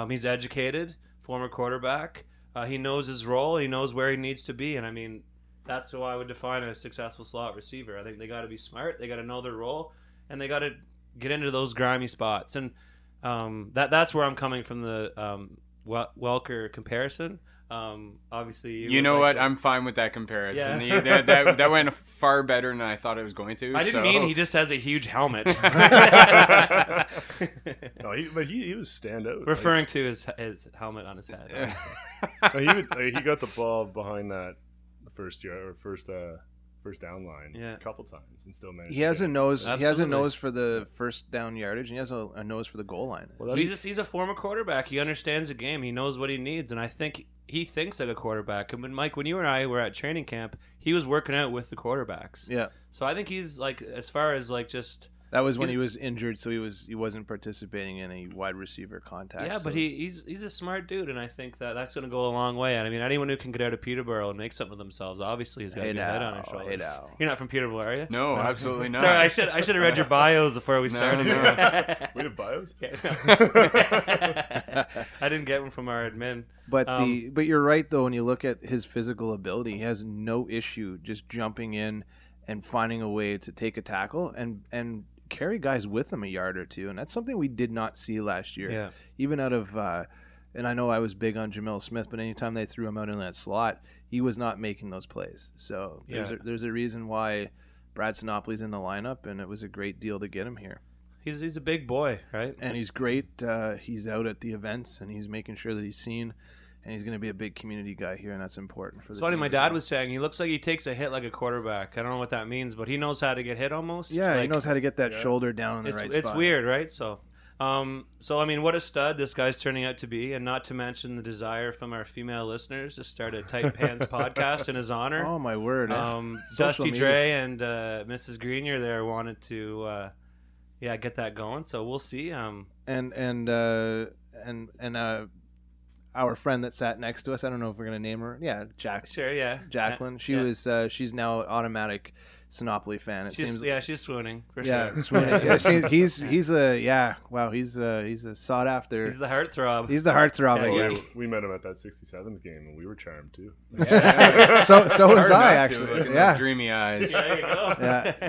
He's educated, former quarterback. He knows his role. He knows where he needs to be, and I mean, that's how I would define a successful slot receiver. I think they got to be smart. They got to know their role, and they got to get into those grimy spots. And that's where I'm coming from the Welker comparison. Obviously, you know what? I'm fine with that comparison. Yeah. That went far better than I thought it was going to. I didn't mean he just has a huge helmet. No, he was standout. Referring to his helmet on his head. He got the ball behind that first down line a couple times and still managed. He has a nose. Absolutely. He has a nose for the first down yardage, and he has a nose for the goal line. Well, he's a former quarterback. He understands the game. He knows what he needs, and I think he thinks like a quarterback. And Mike, when you and I were at training camp, he was working out with the quarterbacks. Yeah. So I think he's as far as just. That was when he was injured, so he wasn't participating in any wide receiver contact. Yeah, but he's a smart dude, and I think that's going to go a long way. And I mean, anyone who can get out of Peterborough and make something of themselves, obviously, has got a good head on his shoulders. You're not from Peterborough, are you? No, absolutely not. Sorry, I should have read your bios before we started. No. We have bios? Yeah, no. I didn't get one from our admin. But you're right though. When you look at his physical ability, he has no issue just jumping in and finding a way to take a tackle and carry guys with him a yard or two, and that's something we did not see last year. Yeah. Even out of and I know I was big on Jamil Smith, but anytime they threw him out in that slot, he was not making those plays. So there's a reason why Brad Sinopoli's in the lineup, and it was a great deal to get him here. He's a big boy, right? And he's great. He's out at the events, and he's making sure that he's seen. And he's going to be a big community guy here, and that's important for the It's funny, team. my dad was saying he looks like he takes a hit like a quarterback. I don't know what that means, but he knows how to get hit almost. Yeah, he knows how to get that shoulder down in the right spot. It's weird, right? So I mean, what a stud this guy's turning out to be, and not to mention the desire from our female listeners to start a Tight Pants podcast in his honor. Oh, my word. Dusty Dre and Mrs. Grenier there wanted to get that going, so we'll see. Our friend that sat next to us, I don't know if we're going to name her. Yeah, Jack. Sure, yeah. Jacqueline. She's now an automatic Sinopoli fan. She's swooning for sure. Yeah, swooning. Yeah, he's a sought after. He's the heartthrob. He's the heartthrob. I guess. We met him at that 67th game, and we were charmed too. Yeah. so was I actually. Yeah, dreamy eyes. There you go.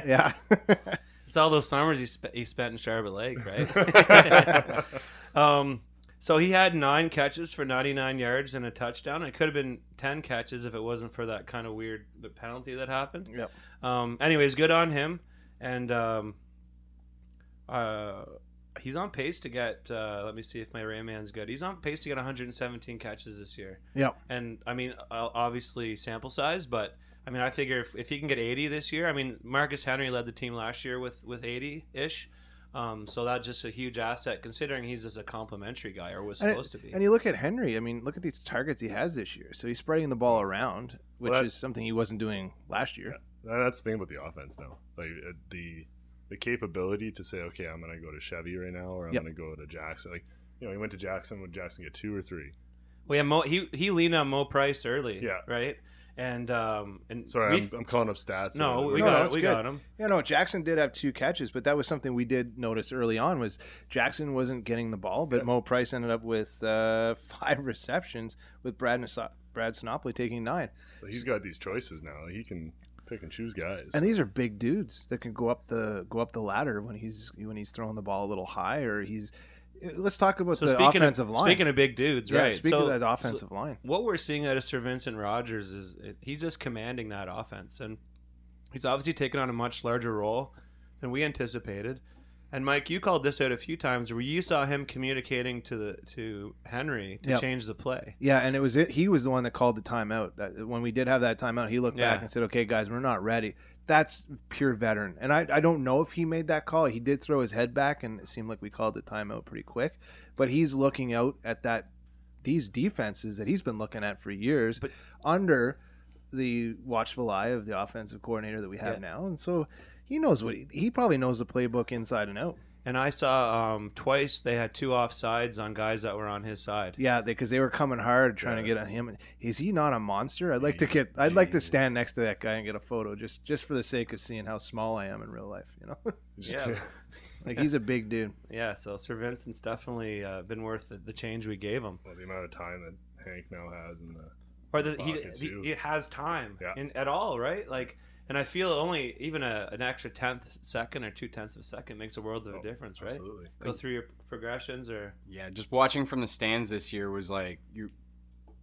Yeah. It's all those summers he spent in Charlotte Lake, right? So he had 9 catches for 99 yards and a touchdown. It could have been 10 catches if it wasn't for that kind of weird penalty that happened. Yep. Anyways, good on him. And he's on pace to get, let me see if my Rayman's good. He's on pace to get 117 catches this year. Yep. And, I mean, obviously sample size, but, I mean, I figure if he can get 80 this year, I mean, Marcus Henry led the team last year with 80-ish. So that's just a huge asset, considering he's just a complimentary guy, or was supposed to be. And you look at Henry. I mean, look at these targets he has this year. So he's spreading the ball around, which is something he wasn't doing last year. Yeah. That's the thing about the offense now. Like the capability to say, okay, I'm going to go to Chevy right now, or I'm going to go to Jackson. Like, he went to Jackson. Would Jackson get 2 or 3? We have he leaned on Mo Price early. Yeah. Right. And sorry, I'm calling up stats. No, we got him. Yeah, no, Jackson did have 2 catches, but that was something we did notice early on was Jackson wasn't getting the ball, but Mo Price ended up with 5 receptions with Brad Sinopoli taking 9. So he's got these choices now. He can pick and choose guys. And these are big dudes that can go up the ladder when he's throwing the ball a little high or he's. Let's talk about the offensive line. Speaking of big dudes, right? Speaking of that offensive line. What we're seeing out of Sir Vincent Rogers is he's just commanding that offense. And he's obviously taken on a much larger role than we anticipated. And Mike, you called this out a few times where you saw him communicating to Henry to change the play. Yeah, and he was the one that called the timeout. When we did have that timeout, he looked back and said, okay, guys, we're not ready. That's pure veteran. And I don't know if he made that call. He did throw his head back, and it seemed like we called the timeout pretty quick. But he's looking out at these defenses that he's been looking at for years under the watchful eye of the offensive coordinator that we have now. And so he knows he probably knows the playbook inside and out. And I saw twice they had 2 offsides on guys that were on his side. Yeah, because they were coming hard trying to get on him. Is he not a monster? I'd like to stand next to that guy and get a photo just for the sake of seeing how small I am in real life. You know? Yeah, like he's a big dude. Yeah, so Sir Vincent's definitely been worth the change we gave him. Well, the amount of time that Hank now has in the he has time at all, right? Like. And I feel only even an extra 10th second or 0.2 of a second makes a world of a difference, right? Absolutely. Go through your progressions or... Yeah, just watching from the stands this year was like...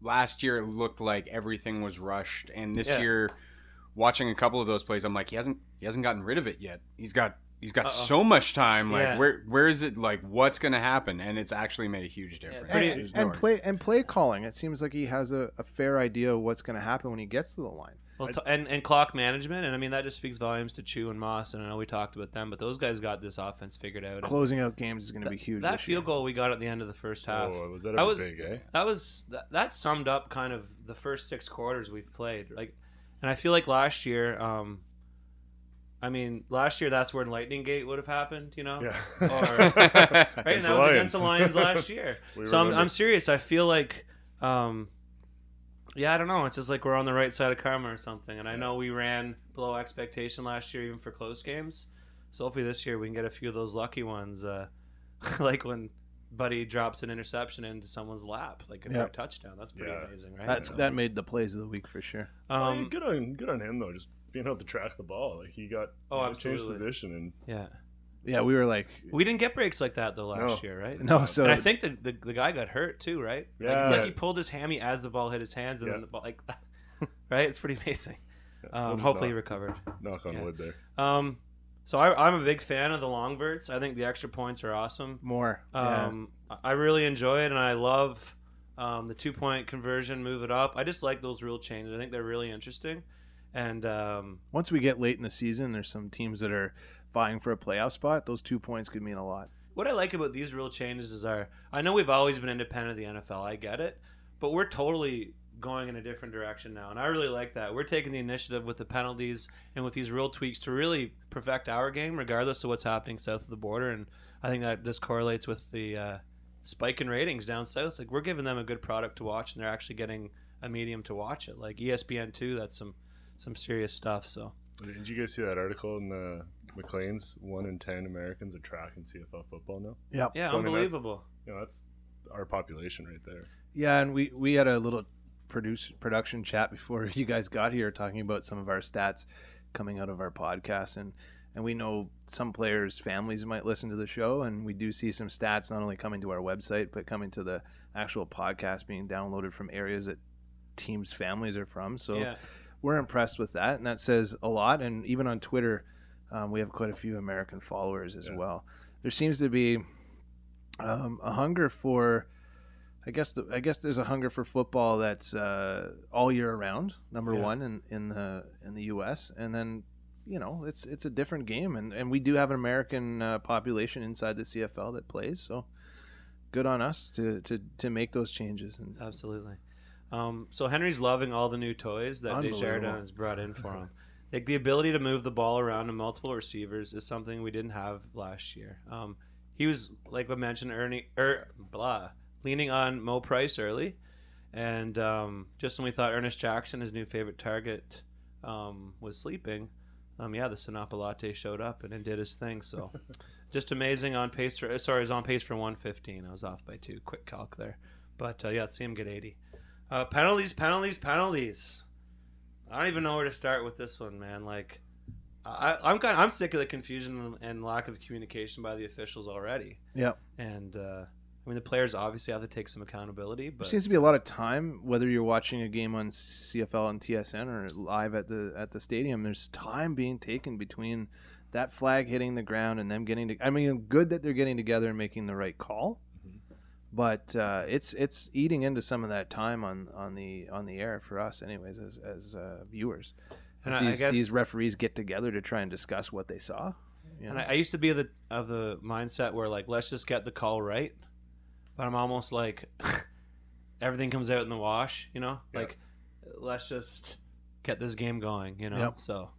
Last year it looked like everything was rushed. And this year, watching a couple of those plays, I'm like, he hasn't gotten rid of it yet. He's got so much time. Like, where is it? Like, what's going to happen? And it's actually made a huge difference. And play calling. It seems like he has a fair idea of what's going to happen when he gets to the line. Well, and clock management, and I mean that just speaks volumes to Chu and Moss, and I know we talked about them, but those guys got this offense figured out. Closing out games is going to be huge. That field goal we got at the end of the first half. Oh, was that big, eh? That summed up kind of the first 6 quarters we've played. Like, and I feel like last year, last year that's where Lightning Gate would have happened, you know? Yeah. Right, and that was against the Lions last year. I'm serious. I feel like. I don't know. It's just like we're on the right side of karma or something. And I know we ran below expectation last year, even for close games. So hopefully this year we can get a few of those lucky ones, like when Buddy drops an interception into someone's lap, like for a touchdown. That's pretty amazing, right? That made the plays of the week for sure. Good on him though, just being able to track the ball. Like he got changed position and Yeah, we were like... We didn't get breaks like that, though, last year, right? No, so... And I think the guy got hurt, too, right? Yeah. Like, it's like he pulled his hammy as the ball hit his hands, and then the ball, like... right? It's pretty amazing. Hopefully he recovered. Knock on wood there. So I'm a big fan of the long verts. I think the extra points are awesome. I really enjoy it, and I love the 2-point conversion, move it up. I just like those rule changes. I think they're really interesting. And once we get late in the season, there's some teams that are vying for a playoff spot. Those 2 points could mean a lot. What I like about these rule changes is I know we've always been independent of the NFL. I get it. But we're totally going in a different direction now. And I really like that. We're taking the initiative with the penalties and with these rule tweaks to really perfect our game, regardless of what's happening south of the border. And I think that just correlates with the spike in ratings down south. Like, we're giving them a good product to watch, and they're actually getting a medium to watch it. Like ESPN2, that's some serious stuff. So did you guys see that article in the McLean's? 1 in 10 Americans are tracking CFL football now. Yeah, so, unbelievable. That's our population right there. Yeah, and we had a little production chat before you guys got here, talking about some of our stats coming out of our podcast, and we know some players' families might listen to the show, and we do see some stats not only coming to our website but coming to the actual podcast being downloaded from areas that teams' families are from. So we're impressed with that, and that says a lot. And even on Twitter, we have quite a few American followers as well. There seems to be a hunger for, I guess there's a hunger for football that's all year around. Number one in the U.S. And then it's a different game, and we do have an American population inside the CFL that plays. So good on us to make those changes. And absolutely. So Henry's loving all the new toys that Desjardins has brought in for him. Like the ability to move the ball around to multiple receivers is something we didn't have last year. He was, like I mentioned, leaning on Mo Price early. And just when we thought Ernest Jackson, his new favorite target, was sleeping, the Sinapa Latte showed up and did his thing. So just amazing. On pace for, sorry, he was on pace for 115. I was off by 2. Quick calc there. But let's see him get 80. Penalties. I don't even know where to start with this one, man. Like, I'm sick of the confusion and lack of communication by the officials already. Yep. And the players obviously have to take some accountability. But there seems to be a lot of time, whether you're watching a game on CFL and TSN or live at the stadium. There's time being taken between that flag hitting the ground and them getting to. I mean, good that they're getting together and making the right call. But it's eating into some of that time on the air for us, anyways, as viewers. And I guess these referees get together to try and discuss what they saw. You know? And I used to be of the mindset where, like, let's just get the call right. But I'm almost like everything comes out in the wash, you know. Yeah. Like, let's just get this game going, you know. Yep. So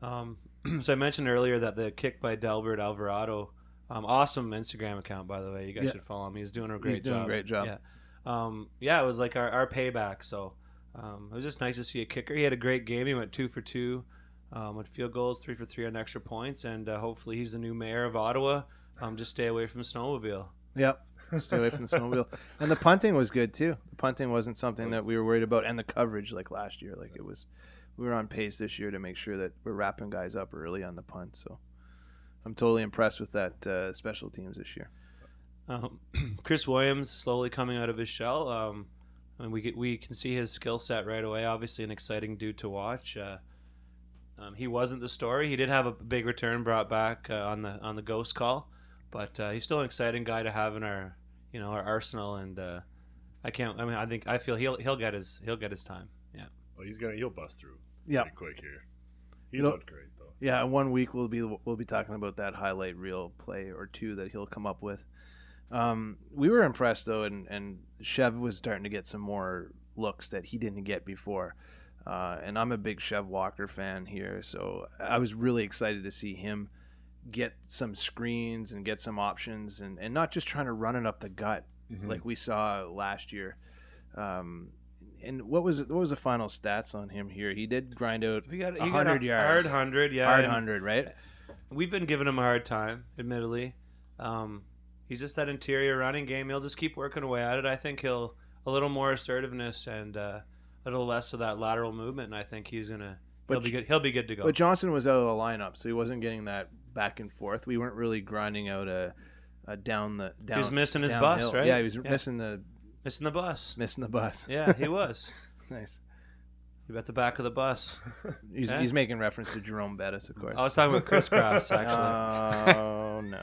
I mentioned earlier that the kick by Delbert Alvarado. Awesome Instagram account, by the way. You guys should follow him. He's doing a great job. Yeah. It was like our payback. So it was just nice to see a kicker. He had a great game. He went 2 for 2 with field goals, 3 for 3 on extra points, and hopefully he's the new mayor of Ottawa. Just stay away from the snowmobile. Yep. Stay away from the snowmobile. And the punting was good too. The punting wasn't something that we were worried about, and the coverage like last year. Like we were on pace this year to make sure that we're wrapping guys up early on the punt. So I'm totally impressed with that special teams this year. Chris Williams slowly coming out of his shell. We can see his skill set right away. Obviously, an exciting dude to watch. He wasn't the story. He did have a big return brought back on the ghost call, but he's still an exciting guy to have in our arsenal. And I feel he'll get his time. Yeah. Well, he'll bust through. Yeah. Pretty quick here. He's looked great. Yeah, in 1 week we'll be talking about that highlight reel play or two that he'll come up with. We were impressed though, and Chev was starting to get some more looks that he didn't get before. And I'm a big Chev Walker fan here, so I was really excited to see him get some screens and get some options, and not just trying to run it up the gut like we saw last year. And what was the final stats on him here? He did grind out 100 yards. Hard 100, yeah. Hard 100, right? We've been giving him a hard time, admittedly. He's just that interior running game. He'll just keep working away at it. I think he'll a little more assertiveness and a little less of that lateral movement, and I think he'll be good. He'll be good to go. But Johnson was out of the lineup, so he wasn't getting that back and forth. We weren't really grinding out a down. He was missing his bus, right? Yeah, he was missing the bus. Missing the bus. Yeah, he was. Nice. You at the back of the bus. He's making reference to Jerome Bettis, of course. I was talking about crisscross, actually. Oh, no.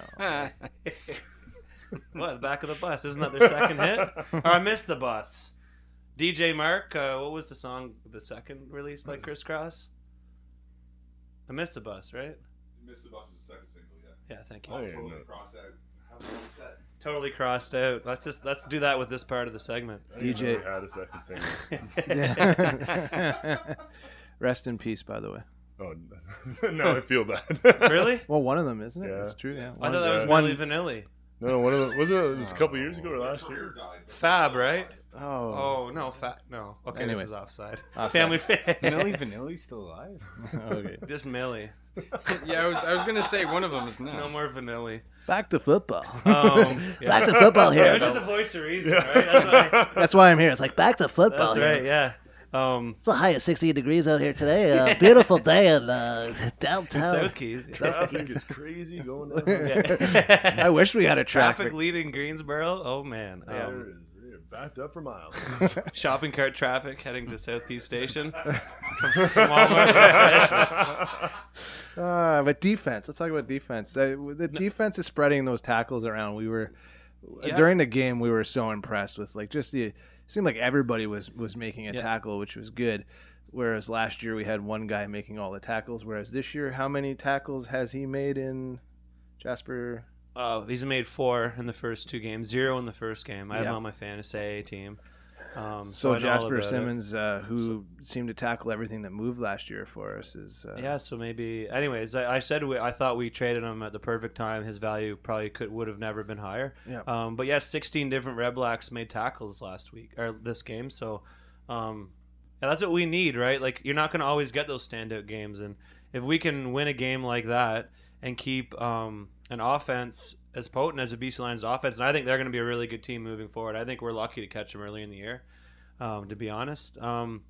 What, the back of the bus? Isn't that their second hit? Or I missed the bus. DJ Mark, what was the song, the second release by crisscross? I missed the bus, right? Missed the bus was the second single, yeah. Yeah, thank you. Totally crossed out. How was it set? Totally crossed out. Let's do that with this part of the segment. DJ had a second single. Rest in peace, by the way. Oh, no, I feel bad. Really? Well, one of them, isn't it? Yeah. It's true. Yeah. I thought that was Milli Vanilli. No, one of them was it a couple years ago or last year? Fab, right? Oh no, no. Okay, Anyways. This is offside. Family. Milli Vanilli's still alive? Okay. Just Millie. Yeah, I was gonna say one of them is not. No more Vanilli. Back to football. Back to football here. There's the voice of reason, right? That's why I'm here. It's like back to football. That's right. here. Yeah. It's a high of 60 degrees out here today. Beautiful day in downtown. South Keys. Traffic is crazy going on. I wish we had a traffic leading Greensboro. Oh man. They're backed up for miles. Shopping cart traffic heading to South Keys Station from Walmart. But defense. Let's talk about defense. The defense is spreading those tackles around. During the game, we were so impressed with it seemed like everybody was making a tackle, which was good. Whereas last year we had one guy making all the tackles. Whereas this year, how many tackles has he made in Jasper? He's made 4 in the first 2 games, 0 in the first game. I have him on my fantasy team. So Jasper Simmons, who seemed to tackle everything that moved last year for us, is so maybe. Anyways, I thought we traded him at the perfect time. His value probably would have never been higher. Yeah. But yeah, 16 different Redblacks made tackles last week or this game. So, that's what we need, right? Like you're not going to always get those standout games, and if we can win a game like that and keep an offense as potent as a BC Lions offense, and I think they're going to be a really good team moving forward. I think we're lucky to catch them early in the year, to be honest. Antoine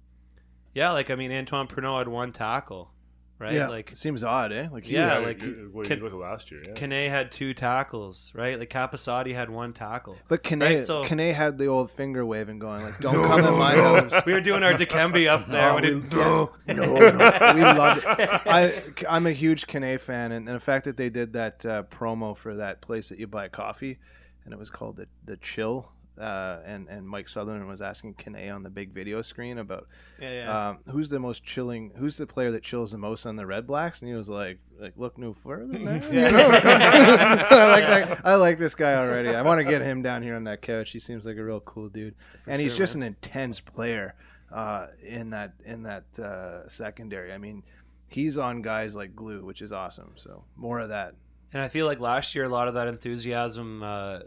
Pruneau had 1 tackle, right? Yeah, like seems odd, eh? What you look at last year, yeah. Kane had 2 tackles, right? Like Capasati had 1 tackle. But Kane had the old finger waving going, like, don't come in my house. We were doing our Dikembe up there. No. We loved it. I'm a huge Kane fan, and the fact that they did that promo for that place that you buy coffee, and it was called the Chill. And Mike Sutherland was asking Kane on the big video screen about who's the player that chills the most on the Redblacks, and he was like look no further, man. I like this guy already. I want to get him down here on that couch. He seems like a real cool dude, and he's just an intense player in that secondary. I mean, he's on guys like glue, which is awesome. So more of that. And I feel like last year, a lot of that enthusiasm,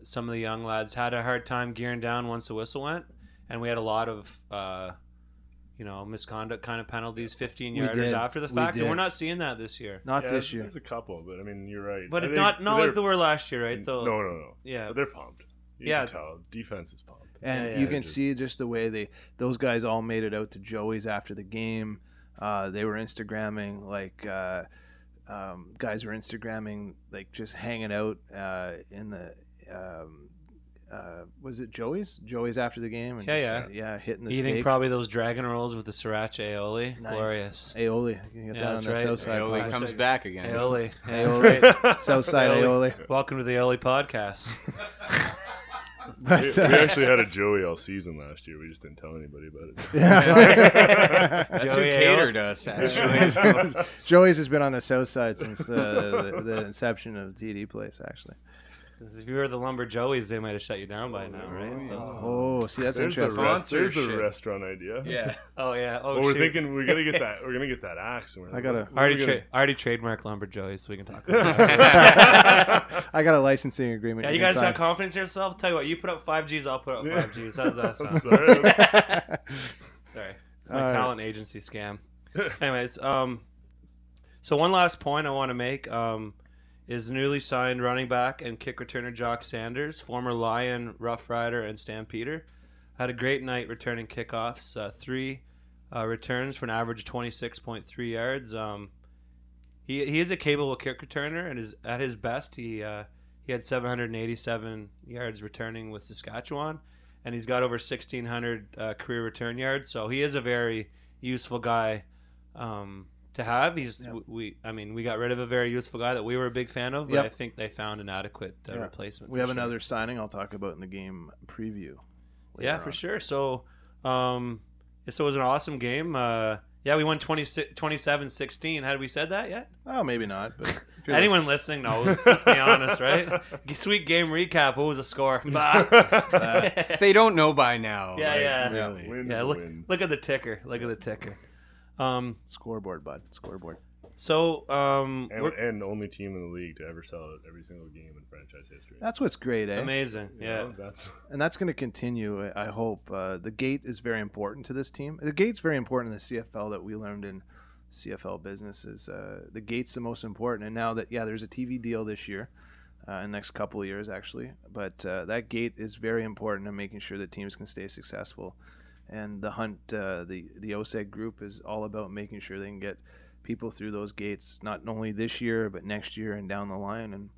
some of the young lads had a hard time gearing down once the whistle went. And we had a lot of, misconduct kind of penalties, 15-yarders after the fact. And we're not seeing that this year. Not this year. There's a couple, but I mean, you're right. But not like they were last year, right? Though. No. Yeah. But they're pumped. You can tell. Defense is pumped. And you can see just the way those guys all made it out to Joey's after the game. They were Instagramming guys were Instagramming just hanging out in the was it Joey's after the game and hitting the eating steaks. Probably those dragon rolls with the sriracha aioli. Nice. Glorious aioli. You can get that on the south side. Aioli comes back again. Aioli. Right. South side aioli. Welcome to the aioli podcast. But, we actually had a Joey all season last year. We just didn't tell anybody about it. That's who catered us, actually. Joey's has been on the south side since the inception of the TD place, actually. If you were the Lumberjoes, they might have shut you down by now, right? See, that's interesting. There's the restaurant idea. Yeah. Oh, yeah. We're thinking we're gonna get that. We're gonna get that axe. I already trademarked Lumberjoes, so we can talk about it. I got a licensing agreement. Yeah, you guys got confidence in yourself. Tell you what, you put up 5Gs, I'll put up 5Gs. How does that sound? Sorry, it's my talent agency scam. Anyways, so one last point I want to make. Is newly signed running back and kick returner Jock Sanders, former Lion, Rough Rider, and Stampeder. Had a great night returning kickoffs. 3 returns for an average of 26.3 yards. He is a capable kick returner, and at his best, he had 787 yards returning with Saskatchewan, and he's got over 1,600 career return yards. So he is a very useful guy to have. We got rid of a very useful guy that we were a big fan of, but I think they found an adequate replacement. We have another signing I'll talk about in the game preview. For sure. So, it was an awesome game. We won 27-16. Had we said that yet? Oh, maybe not. But anyone listening knows. Let's be honest, right? Sweet game recap. What was the score? They don't know by now. Look at the ticker. Scoreboard, bud. Scoreboard. So, and the only team in the league to ever sell out every single game in franchise history. That's what's great, eh? Amazing, yeah. And that's going to continue, I hope. The gate is very important to this team. The gate's very important in the CFL that we learned in CFL businesses. The gate's the most important. And now that, there's a TV deal this year, in the next couple of years, actually. But that gate is very important in making sure that teams can stay successful. And the hunt, the OSEG group is all about making sure they can get people through those gates, not only this year, but next year and down the line. And,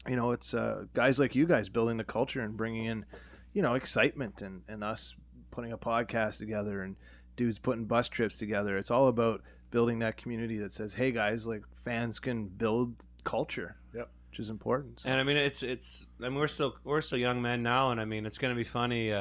it's guys like you guys building the culture and bringing in, excitement and us putting a podcast together and dudes putting bus trips together. It's all about building that community that says, hey, guys, like fans can build culture. Yep. Which is important. So. And, we're still young men now, and, it's going to be funny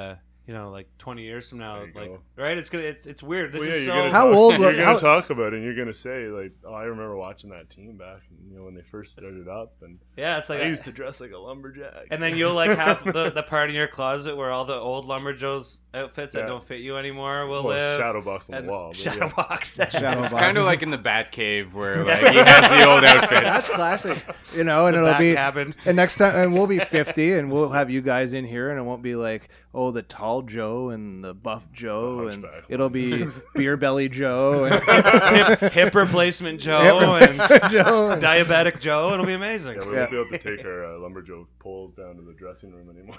like 20 years from now, There you go. right? It's weird. This is you're so. gonna, How old was- You're gonna talk about it, and you're gonna say like, "Oh, I remember watching that team back, when they first started up, and Yeah, it's like I used to dress like a lumberjack." And then you'll like have the part in your closet where all the old Lumberjoes outfits that don't fit you anymore will live. Shadow box on the wall. Shadow box. It's kind of like in the Batcave where like he has the old outfits. That's classic. And it'll Bat be cabin. and next time, and we'll be 50, and we'll have you guys in here, and it won't be like, oh, the tall Joe and the buff Joe, and it'll be beer belly Joe and hip replacement Joe Hip and replacement Joe and- diabetic Joe. It'll be amazing. Yeah, we won't be able to take our Lumberjoe poles down to the dressing room anymore.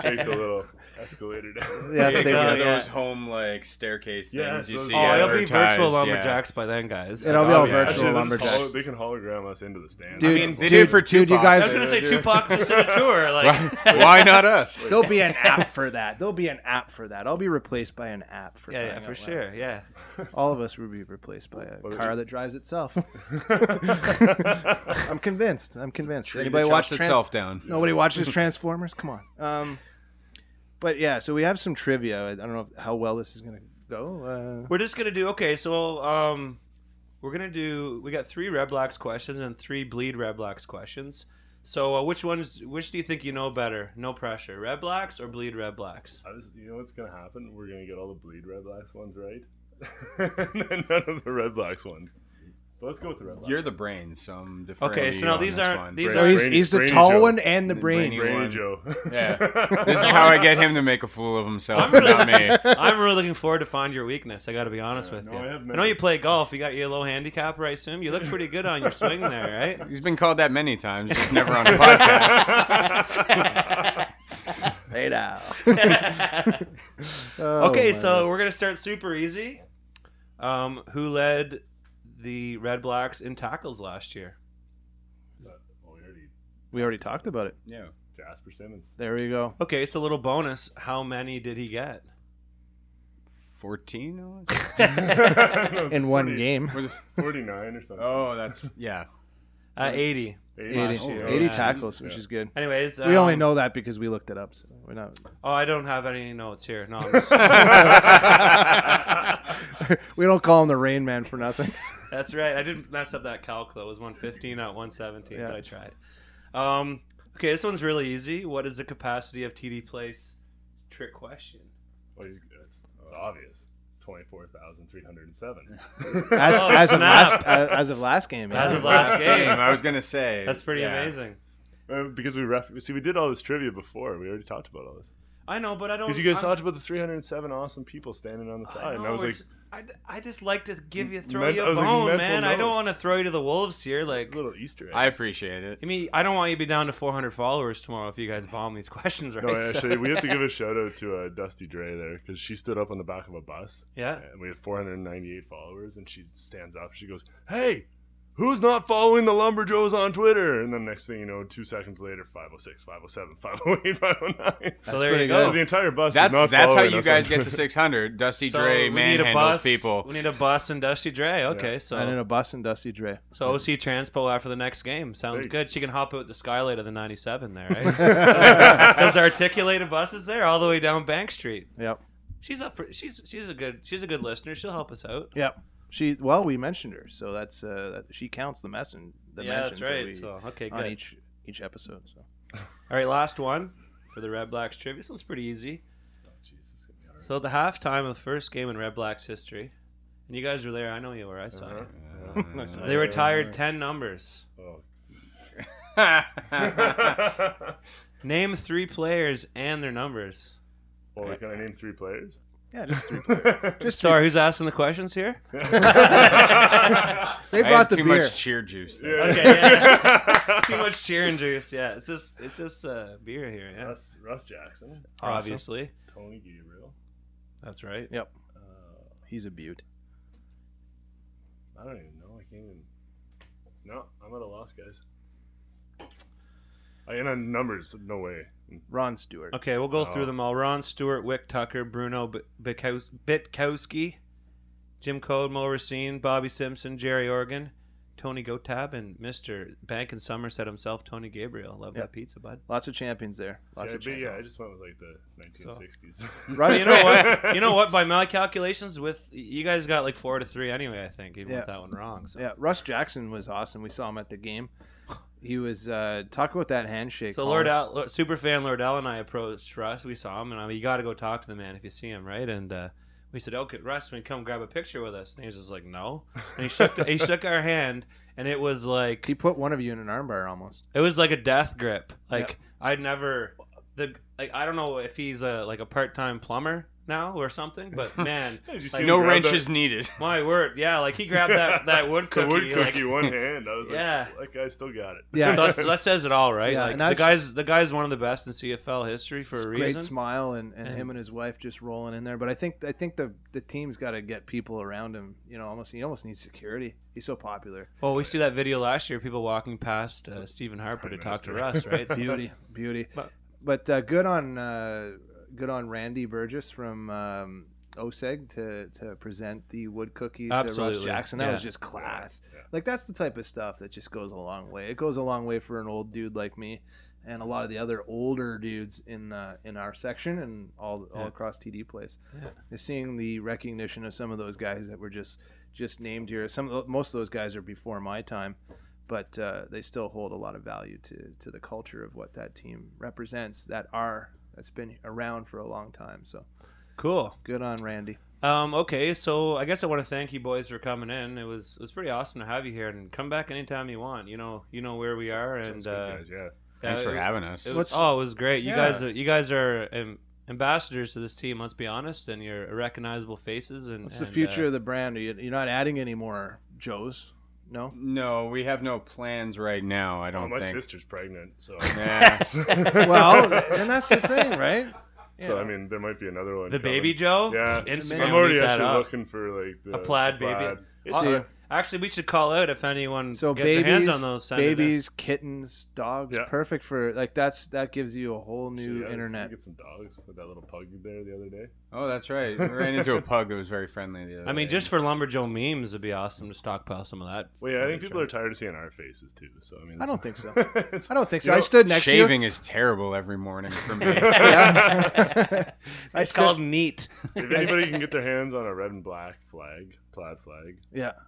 Take the little escalator down. Yeah, Take they one of do. those home like staircase things you see. it'll be advertised, virtual yeah. lumberjacks by then, guys. It'll be all Obviously. virtual lumberjacks. They can hologram us into the stand. Dude, I mean, they did for dude, Tupac. you guys. I was gonna say Tupac just did a tour. Like, Why not us? There'll be an app for that. There'll be an app for that. I'll be replaced by an app for yeah, crying for out sure, loud. yeah. All of us will be replaced by a car that drives itself. I'm convinced. Anybody watch itself down? Nobody watches Transformers? Come on. But yeah, so we have some trivia. I don't know how well this is gonna go. We're just gonna do we're gonna do. We got 3 Redblacks questions and 3 Bleed Redblacks questions. So which do you think you know better? No pressure. Redblacks or Bleed Redblacks? You know what's gonna happen? We're gonna get all the Bleed Redblacks ones right, and then none of the Redblacks ones. But let's go with the Redblacks. You're the brains, so I'm deferring Okay, to so you now on these this aren't one. these So are. he's the Brainy tall Joe. one and the brains. Brainy Joe. Yeah, this is how I get him to make a fool of himself, not me. I'm really looking forward to find your weakness. I got to be honest with no, you. I have I know you play golf. You got your low handicap, I assume. You look pretty good on your swing there, right? He's been called that many times, just never on a podcast. Hey now. Okay, so we're gonna start super easy. Who led the Redblacks in tackles last year? We already talked about it. Yeah, Jasper Simmons. There you go. Okay, so a little bonus. How many did he get? 14 in one game. Was it 49 or something? Oh, that's 80. 80 tackles, which is good. Anyways, we only know that because we looked it up. So we're not. Oh, I don't have any notes here. No, I'm just... we don't call him the Rain Man for nothing. That's right. I didn't mess up that calc though. It was 115 out 117, but I tried. Okay, this one's really easy. What is the capacity of TD Place? Trick question. Well, it's obvious. It's 24,307. As of last game. As of last game. I was gonna say that's pretty amazing. Because we did all this trivia before. We already talked about all this. I know, but I don't. Because you guys talked about the 307 awesome people standing on the side, and I was like, I just like to throw you a bone, man. I don't want to throw you to the wolves here, like little Easter eggs. I appreciate it. I mean, I don't want you to be down to 400 followers tomorrow if you guys bomb these questions, right? No, actually, we have to give a shout out to Dusty Dre there because she stood up on the back of a bus. Yeah, and we had 498 followers, and she stands up. She goes, "Hey, who's not following the Lumberjoes on Twitter?" And then next thing you know, 2 seconds later, 506, 507, 508, 509. So there you go. So the entire bus. That's how following you us guys on get to Twitter. 600. Dusty So Dre manhandles people. We need a bus and Dusty Dre. Okay, Yeah. so And in a bus and Dusty Dre. So OC Transpo after the next game. Sounds Hey. good. She can hop out the skylight of the 97 there, right? Those articulated buses there all the way down Bank Street. Yep. She's up for she's a good listener. She'll help us out. Yep. We mentioned her, so that's she counts the mentions. That's right. So okay, good. On each episode. So. All right, last one for the Redblacks trivia. This one's pretty easy. So at the halftime of the first game in Redblacks history, and you guys were there. I know you were. I saw you. They retired 10 numbers. Name 3 players and their numbers. Well, can I name 3 players? Yeah, just 3 players. Sorry, who's asking the questions here? They I brought had the too beer. much cheer juice. There. Okay, yeah. Too much cheering juice. Yeah, it's just beer here. Yeah, Russ Jackson, obviously. Tony Gabriel. That's right. Yep. He's a beaut. I don't even know. I can't even. No, I'm at a loss, guys. And on numbers, no way. Ron Stewart. Okay, we'll go through them all. Ron Stewart, Wick Tucker, Bruno Bitkowski, Jim Code, Mo Racine, Bobby Simpson, Jerry Organ, Tony Gotab and Mr. Bank and Somerset himself, Tony Gabriel. Love that pizza, bud. Lots of champions there. Lots of champions. I just went with like the 1960s. Right. You know what? You know what? By my calculations, with you guys got like 4-3 anyway. I think even with that one wrong. So. Yeah, Russ Jackson was awesome. We saw him at the game. He was talk about that handshake. So superfan Lordell and I approached Russ. We saw him, and you got to go talk to the man if you see him, right? And we said, "Okay, Russ, can you come grab a picture with us?" And he was just like, "No." And he shook our hand, and it was like he put one of you in an armbar almost. It was like a death grip. Like I'd never I don't know if he's a part-time plumber now or something, but man, no wrenches needed. My word, yeah, like he grabbed that wood cookie. The wood cookie, one hand. I was like, that guy still got it. Yeah, so that says it all, right? Yeah, like the guy's one of the best in CFL history for a reason. Great smile, and him and his wife just rolling in there. But I think the team's got to get people around him. You know, he almost needs security. He's so popular. Well, we see that video last year, people walking past Stephen Harper to talk to Russ, right? So, beauty. But good on Randy Burgess from OSEG to present the wood cookies to Russ Jackson. That was just class. Yeah. Like that's the type of stuff that just goes a long way. It goes a long way for an old dude like me, and a lot of the other older dudes in our section and all across TD Place. Yeah. Is seeing the recognition of some of those guys that were just named here. Most of those guys are before my time. But they still hold a lot of value to the culture of what that team represents. That's been around for a long time. So cool. Good on Randy. Okay, so I guess I want to thank you boys for coming in. It was pretty awesome to have you here, and come back anytime you want. You know where we are, and guys, thanks for having us. It was great. You guys are ambassadors to this team. Let's be honest, and you're recognizable faces. And what's the future of the brand? You're not adding any more Joes. No, we have no plans right now. I don't think. My sister's pregnant, so. Well, and that's the thing, right? So I mean, there might be another one. The Baby Joe. Yeah, Instagram. I'm already actually looking for like a plaid baby. Actually, we should call out if anyone get babies, their hands on those. Babies, kittens, dogs, perfect for that gives you a whole new internet. Get some dogs with that little pug there the other day. Oh, that's right. We ran into a pug that was very friendly the other day. I mean, just for Lumberjoe memes, it'd be awesome to stockpile some of that. Well, yeah, I think people are tired of seeing our faces too. So I mean, I don't think so. I don't think so. I stood next to you. Shaving is terrible every morning for me. It's called neat. If anybody can get their hands on a red and black plaid flag,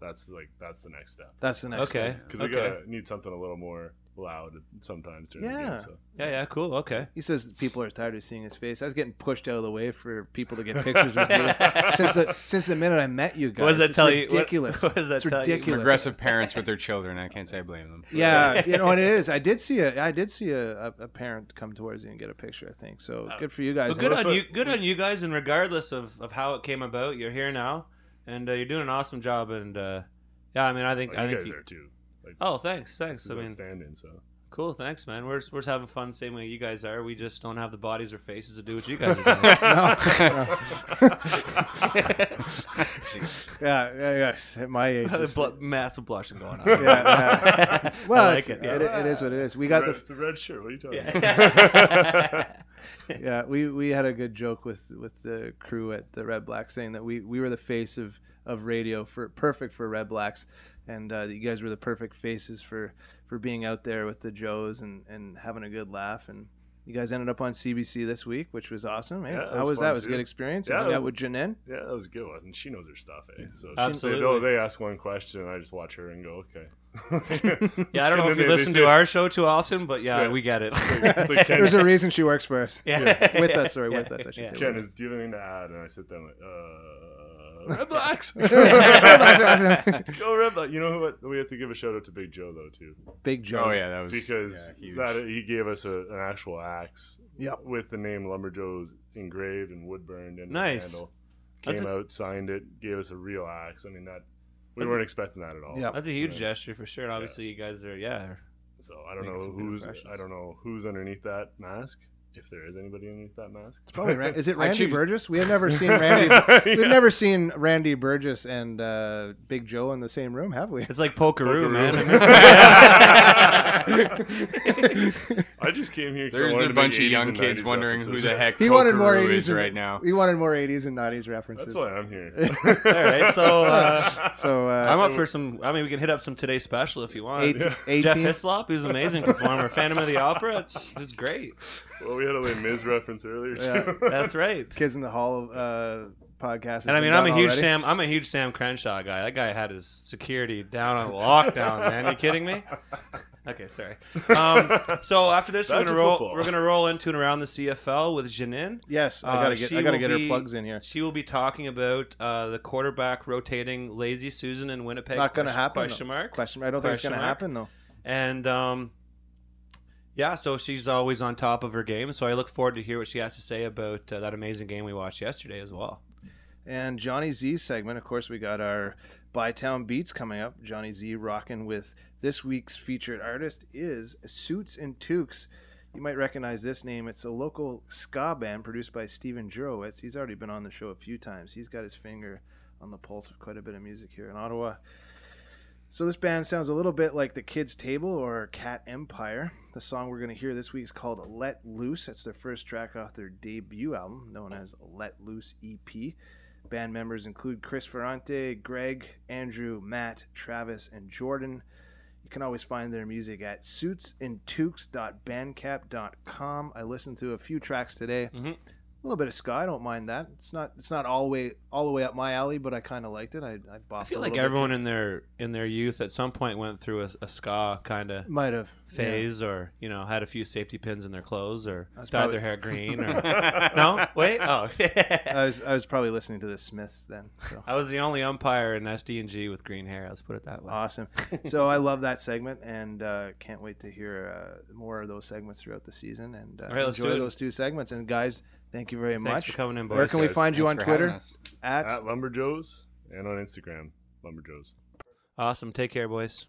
that's the next step. That's the next step. Because we need something a little more loud sometimes during the game. So. Yeah, cool. Okay. He says people are tired of seeing his face. I was getting pushed out of the way for people to get pictures with you since the minute I met you guys. What does that tell you? Ridiculous. What does that tell you? Some aggressive parents with their children. I can't say I blame them. Yeah, you know, and it is. I did see a parent come towards you and get a picture, I think. So good for you guys. Well, good on you guys. And regardless of how it came about, you're here now, and you're doing an awesome job. And I mean, I think you guys are too. Thanks. I mean, outstanding. So. Cool, thanks, man. We're just having fun, same way you guys are. We just don't have the bodies or faces to do what you guys are doing. Yeah. At my age, massive blushing going on. Yeah. Well, I like it is what it is. We got it's a red shirt. What are you talking about? Yeah, we had a good joke with the crew at the Redblacks saying that we were the face of radio perfect for Redblacks, and you guys were the perfect faces for being out there with the Joes and having a good laugh. And you guys ended up on CBC this week, which was awesome. Hey, how was that? It was a good experience. Yeah, with Jeannine. Yeah, that was a good one. And she knows her stuff. So absolutely. They ask one question, and I just watch her and go, okay. Yeah, I don't know if you listen to our show too often, but we get it. Like, there's a reason she works for us. With us, with us. I should say. Ken, do you have anything to add? And I sit there and Redblacks. Go Redblacks. You know what? We have to give a shout out to Big Joe though too. Big Joe. Oh yeah, that was because huge. He gave us an actual axe. With the name Lumberjoes engraved and wood burned in the handle. Came out, signed it, gave us a real axe. I mean we weren't expecting that at all. Yeah, that's a huge gesture for sure. And obviously, you guys are So I don't know who's underneath that mask. if there is anybody underneath that mask. It's probably is it Randy Burgess? We have never seen Randy. We've never seen Randy Burgess and Big Joe in the same room, have we? It's like Pokeroo, man. I just came here. There's a bunch of young kids wondering who the heck he wanted more 80s is right now. He wanted more 80s and 90s references. That's why I'm here. All right, so I'm up for some. I mean, we can hit up some Today's Special if you want. Jeff Hislop, who's an amazing performer. Phantom of the Opera, it was great. Well, we had a little Miz reference earlier too. That's right. Kids in the Hall podcast. And I mean, I'm a huge Sam Crenshaw guy. That guy had his security down on lockdown, man. Are you kidding me? Okay, sorry. So after this, we're gonna roll into and around the CFL with Jeannine. Yes, I gotta get her plugs in here. She will be talking about the quarterback rotating Lazy Susan in Winnipeg. Not gonna happen. Question mark. I don't think it's gonna happen though. And yeah, so she's always on top of her game. So I look forward to hear what she has to say about that amazing game we watched yesterday as well. And Johnny Z's segment, of course, we got our Bytown Beats coming up. Johnny Z rocking with this week's featured artist is Suits and Toques. You might recognize this name. It's a local ska band produced by Steven Jurowitz. He's already been on the show a few times. He's got his finger on the pulse of quite a bit of music here in Ottawa. So this band sounds a little bit like The Kids Table or Cat Empire. The song we're going to hear this week is called Let Loose. That's their first track off their debut album, known as Let Loose EP. Band members include Chris Ferrante, Greg, Andrew, Matt, Travis, and Jordan. You can always find their music at suitsandtoques.bandcamp.com. I listened to a few tracks today. Mm-hmm. A little bit of ska, I don't mind that. It's not all the way up my alley, but I kind of liked it. I feel like everyone in their youth at some point went through a ska kind of phase, or had a few safety pins in their clothes, or dyed their hair green. Or no, wait, oh, I was probably listening to the Smiths then. So. I was the only umpire in SD&G with green hair. Let's put it that way. Awesome. So I love that segment, and can't wait to hear more of those segments throughout the season. And enjoy those two segments. And guys, thank you very much. Thanks for coming in, boys. Where can we find you on Twitter? At Lumberjoes, and on Instagram, Lumberjoes. Awesome. Take care, boys.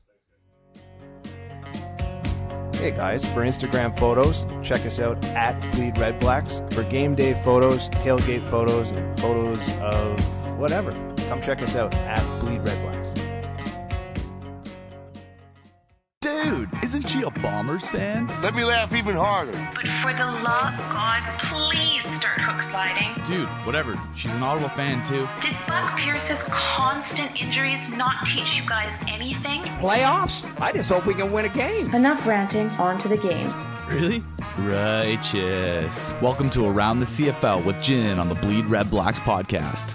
Hey guys, for Instagram photos, check us out at Bleed Redblacks. For game day photos, tailgate photos, and photos of whatever, come check us out at Bleed Redblacks. Dude, isn't she a Bombers fan? Let me laugh even harder. But for the love of God, please start hook sliding. Dude, whatever. She's an Ottawa fan too. Did Buck Pierce's constant injuries not teach you guys anything? Playoffs? I just hope we can win a game. Enough ranting, on to the games. Really? Righteous. Welcome to Around the CFL with Jeannine on the Bleed Redblacks podcast.